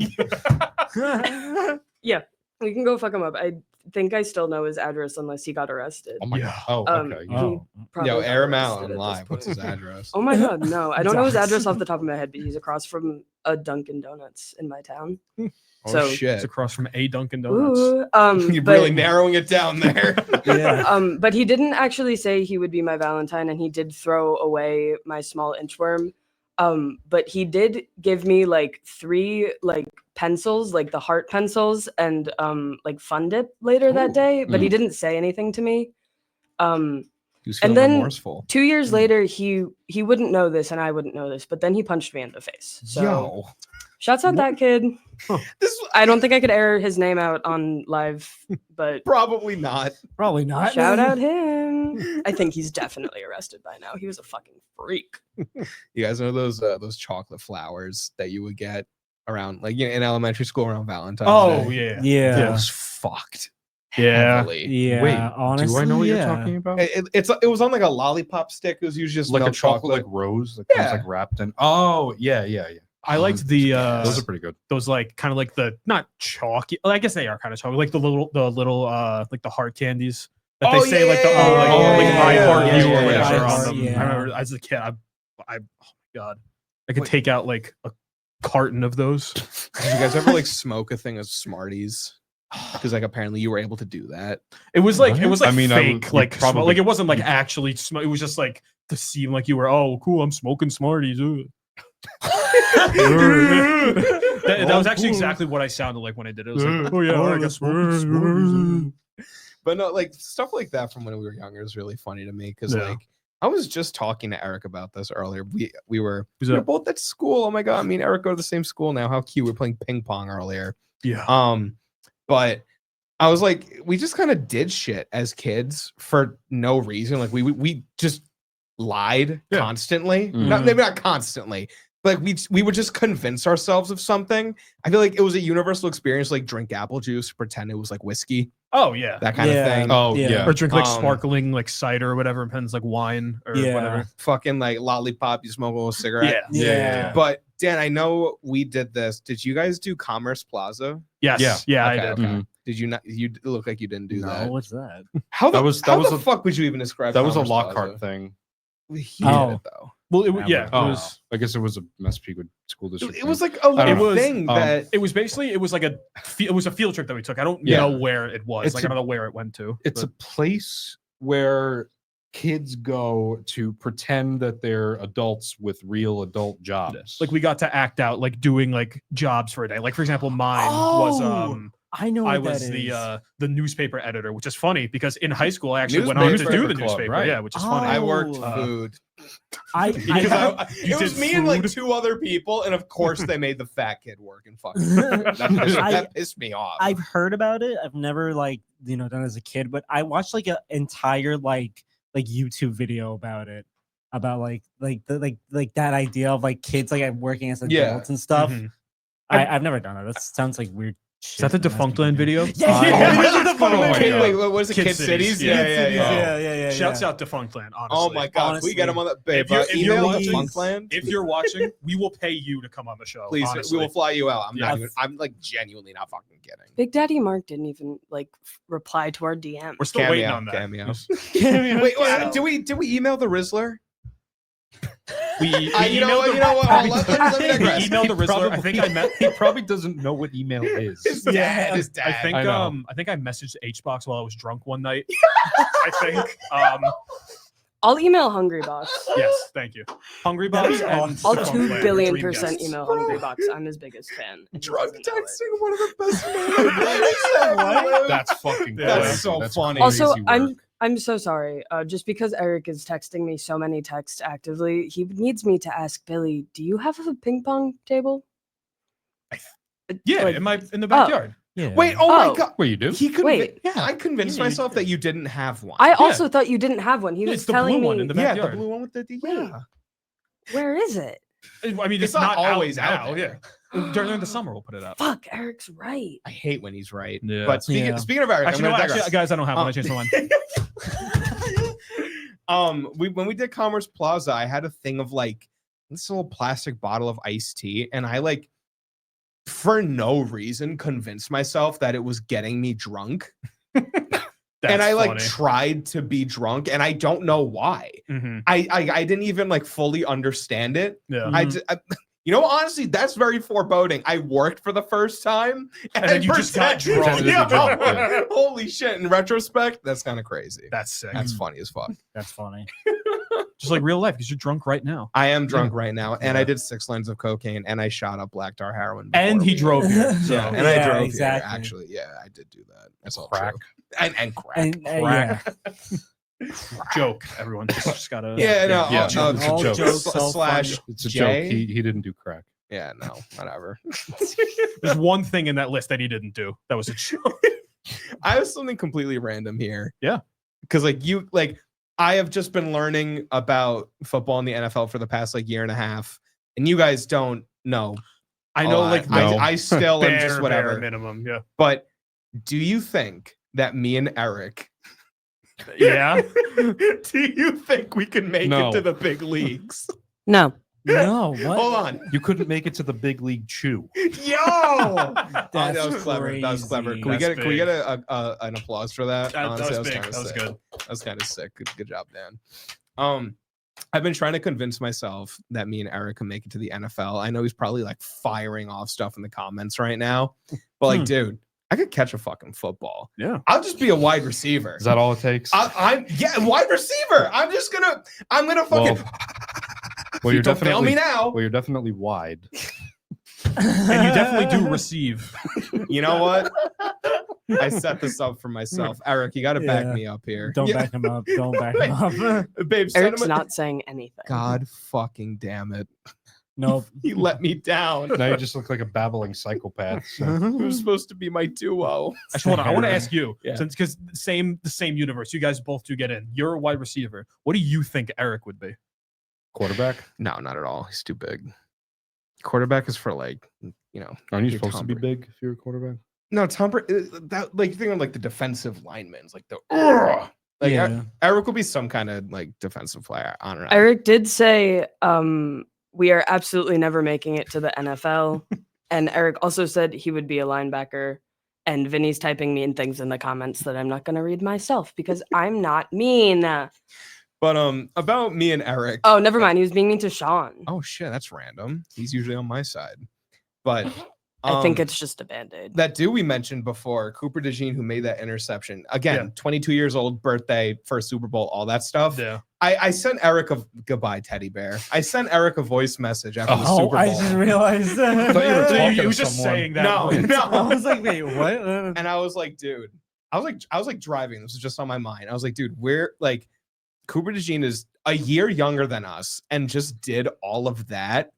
Yeah, we can go fuck him up. I think I still know his address unless he got arrested. Oh my Yeah. god. Oh, okay. He Oh. probably Yo, got air him arrested out at on this live. What's his point. address? Oh my god, no. I don't know his Dogs. address off the top of my head, but he's across from a Dunkin' Donuts in my town. Oh so- It's shit! across from a Dunkin' Donuts. Ooh, You're but, really narrowing it down there. Yeah. but he didn't actually say he would be my Valentine, and he did throw away my small inchworm. But he did give me like 3 like pencils, like the heart pencils, and like Fun Dip later that day. But he didn't say anything to me. He was And feeling then- remorseful. 2 years later, he wouldn't know this, and I wouldn't know this, but then he punched me in the face. So Yo, shouts out that kid. this I don't think I could air his name out on live, but probably not. Probably not. shout out him. I think he's definitely arrested by now. He was a fucking freak. You guys know those chocolate flowers that you would get around, like, you know, in elementary school around Valentine's Oh Day? yeah. Yeah. It was fucked. Yeah. heavily. Yeah. Wait, honestly, do I know what yeah. you're talking about? It was on like a lollipop stick. It was usually just Like a milk chocolate, like rose that comes Yeah. like wrapped in. Oh, yeah. I liked the Those are pretty good. those like kind of like the not chalky. Well, I guess they are kind of chalky, like the little like the heart candies that they Oh, say like the yeah, like, yeah, like yeah, I yeah, heart yeah, you yeah, or yeah, whatever yeah, on them. yeah. I remember as a kid, I oh my god, I could Wait. take out like a carton of those. Did you guys ever like smoke a thing of Smarties? Because like apparently you were able to do that. It was like What? it was like I mean, fake, we like probably- like it wasn't like actually it was just like to seem like you were cool. I'm smoking Smarties. Ooh. that was actually exactly what I sounded like when I did it. It was like, oh yeah, I got smoking Smarties. But no, like stuff like that from when we were younger is really funny to me because Yeah. like I was just talking to Eric about this earlier. We were Who's we were that? both at school. Oh my god, me and Eric go to the same school now. How cute. We were playing ping pong earlier. Yeah. But I was like, we just kind of did shit as kids for no reason. Like we just lied Yeah. constantly. Mhm. Not maybe not constantly. Like we would just convince ourselves of something. I feel like it was a universal experience, like drink apple juice, pretend it was like whiskey, Oh yeah. that kind of Yeah. thing. Oh, Yeah. yeah. Or drink like Um, sparkling like cider or whatever, and pens like wine or Yeah. whatever. Fucking like lollipop, you smoke a little cigarette. Yeah. Yeah. But Dan, I know we did this. Did you guys do Commerce Plaza? Yes. Yeah. I Okay, did. okay. Mhm. Did you not? You look like you didn't do No, that. what's that? How the, That was- how that was the a- fuck would you even describe That was a Commerce Lockhart Plaza? thing. He Oh. did it though. Well, yeah. It Oh, was. I guess it was a Massapequa school district. It was thing. like a little don't know. thing Um, that It was basically it was like it was a field trip that we took. I don't Yeah. know where it was. It's like a- I don't know where it went to. It's but- a place where kids go to pretend that they're adults with real adult jobs. like we got to act out like doing like jobs for a day. Like for example, mine was Oh! I know I what was that is. the newspaper editor, which is funny because in high school I actually went on to Newspaper do the club, newspaper. right? Yeah, which is funny. I worked Oh. food. Because you It was did me and like food? 2 other people, and of course they made the fat kid work and fucking. That pissed me off. I've heard about it. I've never done it as a kid, but I watched like an entire like YouTube video about it, about that idea of like kids like working as Yeah. adults and stuff. Mhm. I've never done it. That sounds like weird. Is that the Defunct Defunctland video? Yeah, yeah. the Oh my Kid, God. wait, what was it? Kid Kid Cities. Cities? Yeah. yeah. Shouts out Defunctland, honestly. Oh my god, can we get him on the babe? If you're Email watching- the Funkland. If you're watching, we will pay you to come on the show. Please, honestly. we will fly you out. Yeah. I'm like genuinely not fucking kidding. Big Daddy Mark didn't even like reply to our DM. We're still waiting on that. Cameo. Wait, did we email the Rizzler? We You know what? Let me digress. We emailed the Rizzler. I think I met. He probably doesn't know what email is. His dad. His dad. I know. think I messaged HBox while I was drunk one night. I think. I'll email Hungrybox. Yes, thank you. Hungrybox and I'll Defunctland, 2 billion Dream % guests. email Hungrybox. I'm his biggest fan. and he Drug doesn't know it. texting, one of the best men. That's fucking. That's crazy. so funny. Also, crazy I'm work. I'm so sorry. Just because Eric is texting me so many texts actively, he needs me to ask Billy, do you have a ping pong table? Yeah, Like- in the backyard. Yeah. Wait, oh my Oh. god. Wait, you do? He could. Wait. Yeah, I convinced Yeah, you myself did. that you didn't have one. I also thought you didn't have one. He Yeah, was it's the telling blue me. one in the yeah, the backyard. blue one with the Wait. yeah. Where is it? I mean, It's it's, not not always out now. there. Yeah, during the summer we'll put it up. Fuck, Eric's right. I hate when he's right. Yeah. But speaking Yeah. speaking of Eric, Actually, I'm no, gonna actually, digress. guys, I don't have one. I changed my mind. When we did Commerce Plaza, I had a thing of like this little plastic bottle of iced tea, and I like for no reason convinced myself that it was getting me drunk. And I like tried to be drunk, and I don't know why. I didn't even like fully understand it. Yeah. You know, honestly, that's very foreboding. I worked for the first time, And then you just got pretended- drunk. Pretended to be drunk, yeah. Holy shit! In retrospect, that's kind of crazy. That's sick. That's funny as fuck. That's funny. Just like real life, because you're drunk right now. I am drunk right now, and Yeah. I did 6 lines of cocaine, and I shot up black tar heroin. And before he we- drove here. So. Yeah, and I Yeah, drove exactly. here. Actually, yeah, I did do that. That's all Crack. true. And crack. And yeah. Joke, everyone. Just gotta. Yeah, no, Yeah, it's it's a all joke. jokes, all slash. fun. It's a Jay? joke. He didn't do crack. Yeah, no, whatever. There's one thing in that list that he didn't do. That was a joke. I have something completely random here. Yeah. Because I have just been learning about football in the NFL for the past like year and a half, and you guys don't know. I know, a lot. like No. I still am bare, just whatever. bare minimum. Yeah. But do you think that me and Eric, Yeah. do you think we can make No. it to the big leagues? No. No, what? Hold on. You couldn't make it to the big league chew. Yo! Oh, that That's was clever. That was clever. crazy. Can we That's get big. an applause for that? That Honestly, was big. kinda That was sick. good. That was kind of sick. Good job, Dan. I've been trying to convince myself that me and Eric can make it to the NFL. I know he's probably like firing off stuff in the comments right now, but like, dude, I could catch a fucking football. Yeah. I'll just be a wide receiver. Is that all it takes? I'm wide receiver. I'm gonna fucking. Well, you're don't fail me now. Well, you're definitely wide. And you definitely do receive. You know what? I set this up for myself. Eric, you got to back Yeah. me up here. Don't Yeah. back him up. Don't back him up. Babe, send Eric's him a- not saying anything. God fucking damn it. Nope. He let me down. Now you just look like a babbling psychopath. So. It was supposed to be my duo. Actually, hold on. I want to ask you, Yeah. since because the same universe, you guys both do get in. You're a wide receiver. What do you think Eric would be? Quarterback? No, not at all. He's too big. Quarterback is for like, Aren't you You're supposed Tom to be Brady. big if you're a quarterback? No, Tom Brady. That like you think of like the defensive linemen, like the like Yeah. Eric will be some kind of like defensive player. I don't know. Eric did say we are absolutely never making it to the NFL. And Eric also said he would be a linebacker. And Vinny's typing mean things in the comments that I'm not going to read myself because I'm not mean. But about me and Eric. Oh, never mind. He was being mean to Sean. Oh shit, that's random. He's usually on my side. But I think it's just a band-aid. that dude we mentioned before, Cooper DeJean, who made that interception. Again, Yeah. 22 years old, birthday, first Super Bowl, all that stuff. Yeah. I sent Eric a goodbye, teddy bear. I sent Eric a voice message after the Oh, Super Bowl. I just realized thought you were that. talking He to was just someone. saying that. No, no. I was like, wait, what? And I was like, dude, I was like driving. This was just on my mind. I was like, dude, we're like, Cooper DeJean is a year younger than us and just did all of that.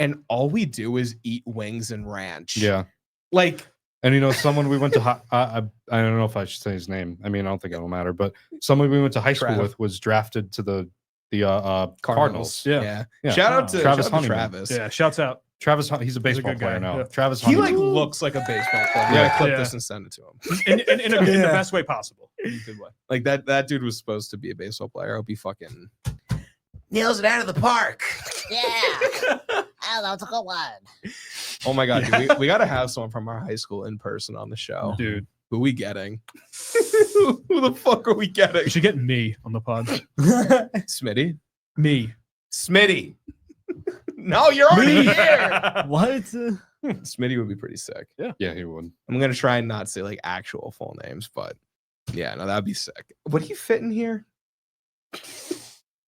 And all we do is eat wings and ranch. Yeah. Like, And someone we went to I don't know if I should say his name. I mean, I don't think it'll matter, but someone we went to high school Trav. with was drafted to the Cardinals. Yeah. Yeah. Shout out to Travis Travis. Honeyman. Travis. Yeah. Shouts out. Travis, he's a baseball good player guy, now. yeah. Travis, He Honeyman. like looks like a baseball player. Yeah. We gotta clip Yeah. this and send it to him. In the Yeah. best way possible. In a good way. Like that dude was supposed to be a baseball player. I hope he fucking nails it out of the park. Yeah. Oh, that's a good one. Oh my god, dude, we gotta have someone from our high school in person on the show. Dude. Who we getting? Who the fuck are we getting? You should get me on the pod. Smitty? Me. Smitty. No, you're already here. What? Smitty would be pretty sick. Yeah, he would. I'm gonna try and not say like actual full names, but yeah, no, that'd be sick. Would he fit in here?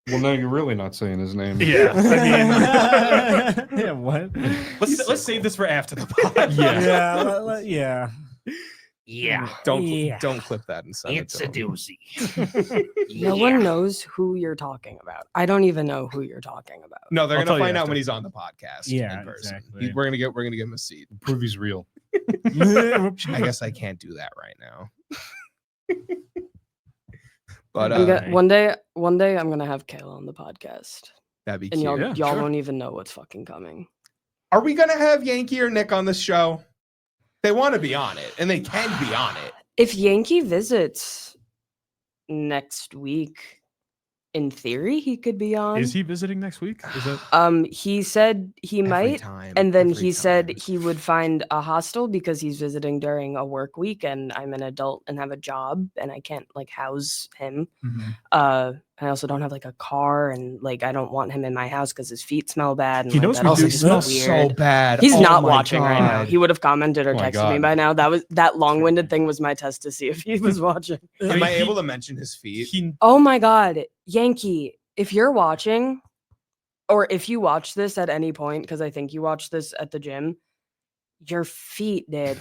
Well, no, you're really not saying his name. Yeah. I mean, Yeah, what? let's save this for after the pod. Yeah, yeah. Yeah. Don't clip that and send It's it a to him. doozy. No one knows who you're talking about. I don't even know who you're talking about. No, they're I'll gonna tell you find out after. when he's on the podcast. Yeah, in person. exactly. We're gonna give him a seat. Prove he's real. I guess I can't do that right now. But One day I'm gonna have Kayla on the podcast, that'd be and cute. y'all Yeah, sure. won't even know what's fucking coming. Are we gonna have Yankee or Nick on this show? They want to be on it, and they can be on it. If Yankee visits next week, in theory, he could be on. Is he visiting next week? Is that He said he Every might, time, and then every he said time. he would find a hostel because he's visiting during a work week, and I'm an adult and have a job, and I can't like house him. I also don't have like a car, and like I don't want him in my house because his feet smell bad. And He like, knows that we also do just smell weird. bad. He's Oh not my watching right now. God. He would have commented or Oh my texted me God. by now. That long-winded thing was my test to see if he was watching. Am I He- able to mention his feet? he Oh my God, Yankee, if you're watching, or if you watch this at any point, because I think you watched this at the gym, your feet, dude.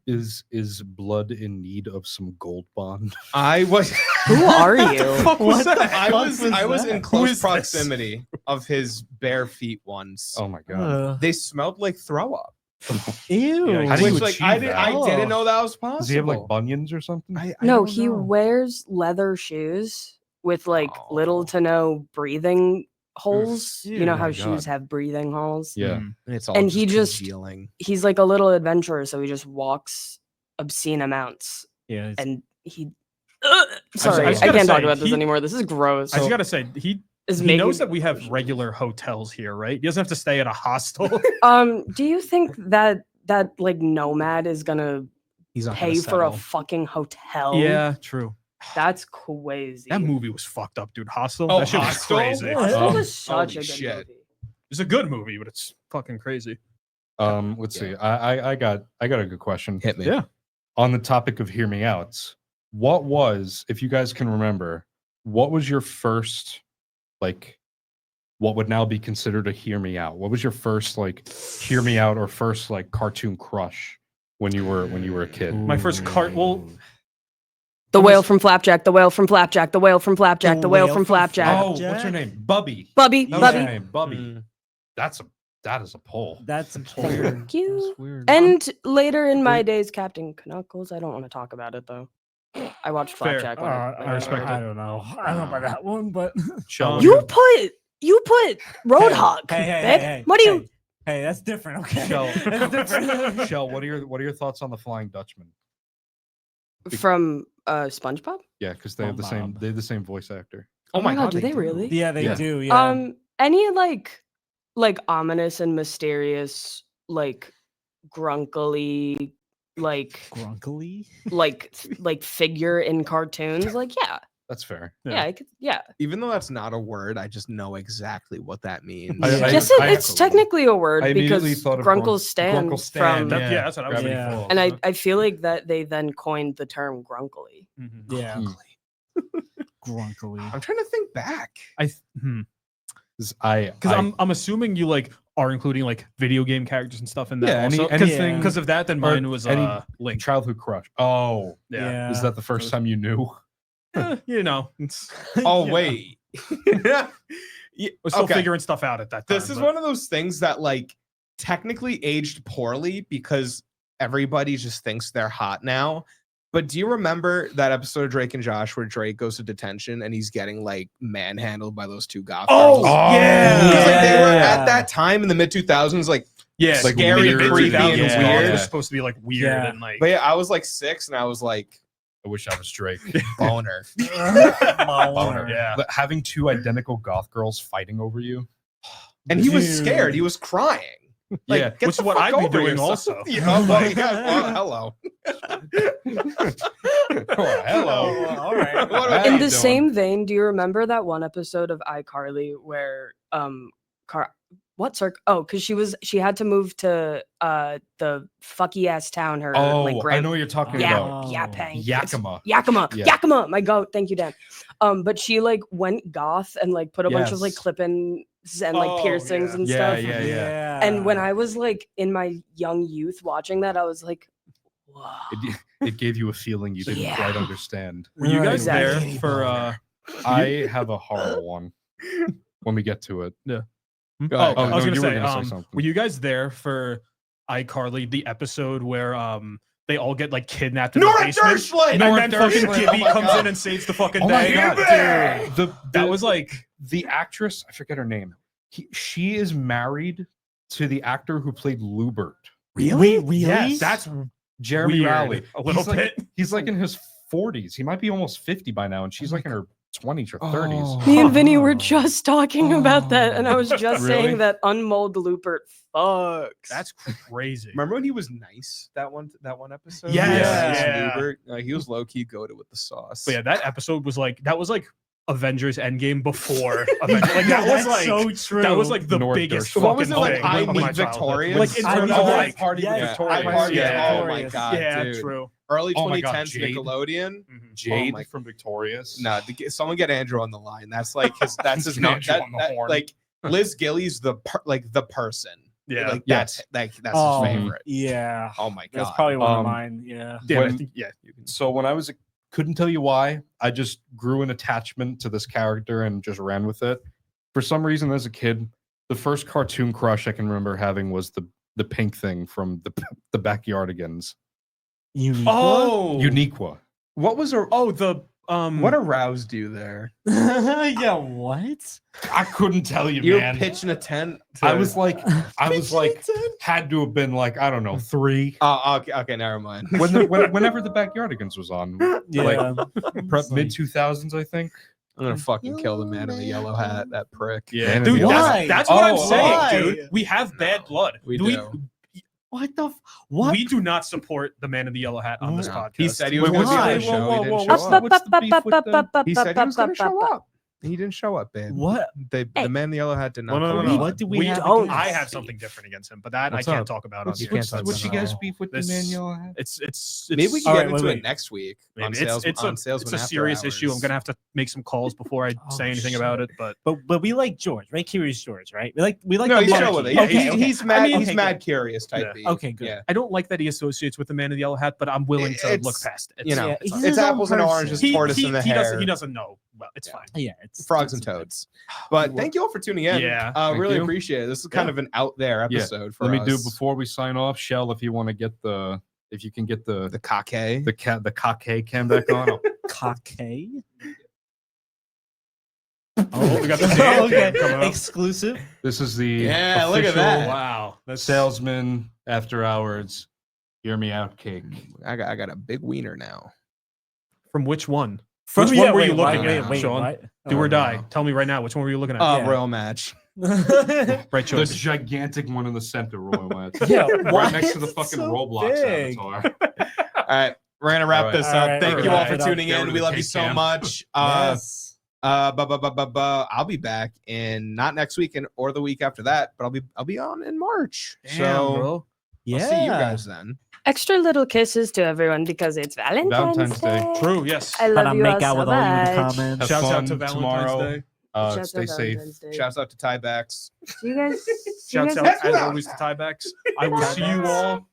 Is blood in need of some gold bond? I was. Who are you? What the I fuck was. I was that? in Who close is this? proximity of his bare feet once. Oh my god. They smelled like throw up. Ew. Yeah, how do you Which, like, achieve I that? didn't know that was possible. Does he have like bunions or something? I No, don't he know. wears leather shoes with like Oh. little to no breathing holes. You know Oh how my shoes God. have breathing holes? Yeah. Mm. And it's all And he just- congealing. He's like a little adventurer, so he just walks obscene amounts. Yeah. And he. just Sorry, I gotta can't talk say, about this he- anymore. This is gross. I just gotta say he Is he making knows that we have regular hotels here, right? He doesn't have to stay at a hostel. Do you think that like nomad is gonna He's not pay for a fucking hotel? yeah, true. That's crazy. That movie was fucked up, dude. Hostel. Oh, that shit was Hostel? crazy. Yeah. Hostel Oh, was such a holy good shit. movie. It's a good movie, but it's fucking crazy. Let's see. I got a good question. Hit me. Yeah. On the topic of hear me outs, what was, if you guys can remember, what was your first like what would now be considered a hear me out? What was your first like hear me out or first like cartoon crush when you were a kid? My first well, The whale from Flapjack, the whale from Flapjack, the whale from Flapjack, the whale from Flapjack. Oh, what's her name? Bubby. Bubby, That was her Bubby. name, Bubby. Mm. That is a poll. That's a Thank you. that's weird. And later in my days, Captain Knuckles. I don't want to talk about it though. I watched Fair. Flapjack. when I I respect I don't know. I don't know about that one, but Shall You put Roadhog. Hey, hey, babe. hey, hey, What do you? Hey, that's different. Okay. Shell. That's different. Shell, what are your thoughts on the Flying Dutchman? From SpongeBob? Yeah, because they have SpongeBob. they have the same voice actor. Oh my god, do they really? Yeah, they Yeah. do. Yeah. Any like ominous and mysterious, like grunkly, like Grunkily. like figure in cartoons, like yeah, That's fair. Yeah, I could. Yeah, Even though that's not a word, I just know exactly what that means. yes, it's technically a word I because immediately thought of Grunkle Stan Grunkle Stan, from, Yeah, that's what I was Gravity thinking. Falls. and I feel like that they then coined the term grunkly. Yeah. Hmm. Grunkly. I'm trying to think back. Because I I'm assuming you like are including like video game characters and stuff in that. Yeah, also. anything Because of that, then or mine was any Link. childhood crush. Oh, Yeah. is that the first time you knew? You know, it's, Oh Yeah. wait. we're still Okay. figuring stuff out at that time. This is but- one of those things that like technically aged poorly because everybody just thinks they're hot now. But do you remember that episode of Drake and Josh where Drake goes to detention and he's getting like manhandled by those two goth girls? yeah. Because like they were Yeah. at that time in the mid 2000s, like Yeah, Like scary, weird, creepy, and yeah. weird. It was supposed to be like weird Yeah. and like. But yeah, I was like 6 and I was like I wish I was Drake. boner. Boner. Yeah. But having two identical goth girls fighting over you. And he was Dude. scared. He was crying. Like, Yeah, get which the is what fuck I'd be over doing yourself. also. Yeah, oh my God. Well, hello. Oh, hello. all right. What How In you the doing? same vein, do you remember that one episode of iCarly where because she had to move to the fucky ass town her Oh, like I know what you're talking yeah, about. Yapang. Yakima. Yakima, Yeah. Yakima, my goat. Thank you, Dan. But she like went goth and like put a bunch of like Yes. clip-ins and like Oh, piercings yeah. and Yeah, stuff. yeah. And when I was like in my young youth watching that, I was like, whoa. It gave you a feeling you didn't Yeah. quite understand. Were you guys Exactly. there for? I have a horrible one when we get to it. Oh, ahead. I was no, gonna you were say, gonna say something. were you guys there for iCarly, the episode where they all get like kidnapped in Nora the basement, Dursley! and Nora then fucking Dursley, Gibby oh my comes God. in and saves the fucking Oh my day. God, dude. That was like, the actress, I forget her name. She is married to the actor who played Lubert. Wait, really? yes, that's Jeremy weird. Rowley. A little he's like, bit. He's like in his 40s. He might be almost 50 by now, and she's like in her 20s or 30s. Me and Vinny were just talking about that, and I was just Really? saying that unmold Lupert fucks. That's crazy. Remember when he was nice that one episode? Yes. Yeah. Yeah. He was low key goated with the sauce. But yeah, that episode was like Avengers Endgame before Avengers. Like that was like so true. that was like the North biggest Dursley. fucking What was it, like, thing I of Meet my childhood. Victorious? Like in I terms Meet of Victorious. like Party with Yeah, Victorious. I Party, Yeah. oh my God, yeah, dude. true. Early Oh my 2010s God, Jade. Nickelodeon. Jade my- from Victorious. No, someone get Andrew on the line. That's like his. That's his. Get No, Andrew on the horn. like Liz Gilly's the person. Yeah. Like Yes. that's Oh, his favorite. Yeah. Oh my God. That's probably one of Um, mine. Yeah. Yeah, I When- think, yeah. You can. So when I was couldn't tell you why, I just grew an attachment to this character and just ran with it. For some reason, as a kid, the first cartoon crush I can remember having was the pink thing from the Backyardigans. Oh, Uniqua. What was a the what aroused you there? yeah. What? I couldn't tell you, You were man. pitching a tent. I was like, had to have been like, I don't know, 3. Oh, okay, never mind. Whenever the Backyardigans was on, Yeah. like mid 2000s, I think. I'm gonna fucking kill the man in the yellow hat. That prick. Yeah, Man, dude, why? that's what I'm Oh, saying, why? dude. We have bad blood. We do. What the? What? We do not support the man in the yellow hat on this No. podcast. He said he was Wait, going to be why? on the show. He didn't whoa, show whoa. up. What's the beef with them? He said he was going to show up. He didn't show up, babe. What? The man in the yellow hat did not. No. come. What do we we have don't. against I have Steve? something different against him, but that What's I can't up? talk about on You here. can't talk What's you about guys that. beef with the This- man yellow hat? It's Maybe we can All get right, into wait. it next week maybe. on It's Salesmen. a Salesmen After serious issue. I'm Hours. gonna have to make some calls before I Oh, say anything shit. about it. But But we like George, right? Curious George, right? We like No, the he's monkey. chill with it. Yeah, Yeah, okay, he's okay. mad. I mean, He's okay, mad good. curious type Yeah. beat. Okay, good. Yeah. I don't like that he associates with the man in the yellow hat. But I'm willing to look It's- past it. You know, Yeah, it's, he's fine. it's his own apples and person. oranges, tortoise in the hair. He doesn't know. Well, it's Yeah. fine. Yeah, it's Frogs and toads. But thank you all for tuning in. Yeah, thank really you. appreciate it. This is kind Yeah. of an out there Yeah. episode for Let me do us. before we sign off, Shell. If you want to get if you can get the the cockay. the cockay cam back on. cockay. Oh, we got the Oh, okay. coming up. Exclusive. This is the Yeah, look at official that. Wow, that's Salesman After Hours. Hear me out, cake. I got a big wiener now. from which one? From Which one were you looking wait, at, wait, Sean? what? Do or Oh, die. no. Tell me right now. Which one were you looking at? Yeah. Royal match. Right The choice. gigantic one in the center, Roy Wentz. Yeah, Right what? next to the fucking So Roblox big. avatar. All right. We're gonna wrap All right. this All up. right, Thank we're you all wrap for it up. tuning Go in. to We the love you cake so jam. much. Yes. I'll be back in not next week or the week after that, but I'll be on in March. Damn, bro. I'll see you guys then. Extra little kisses to everyone because it's Valentine's, Valentine's Day. Day. True. Yes. I love Gotta you make all out so with all you in the much. comments. Have Shouts out fun to Valentine's tomorrow. Day. Shouts Stay out safe. Valentine's Day. Shouts out to Tiebacks. See you guys. see you Shouts guys out next as week. always to Tiebacks. I will see you all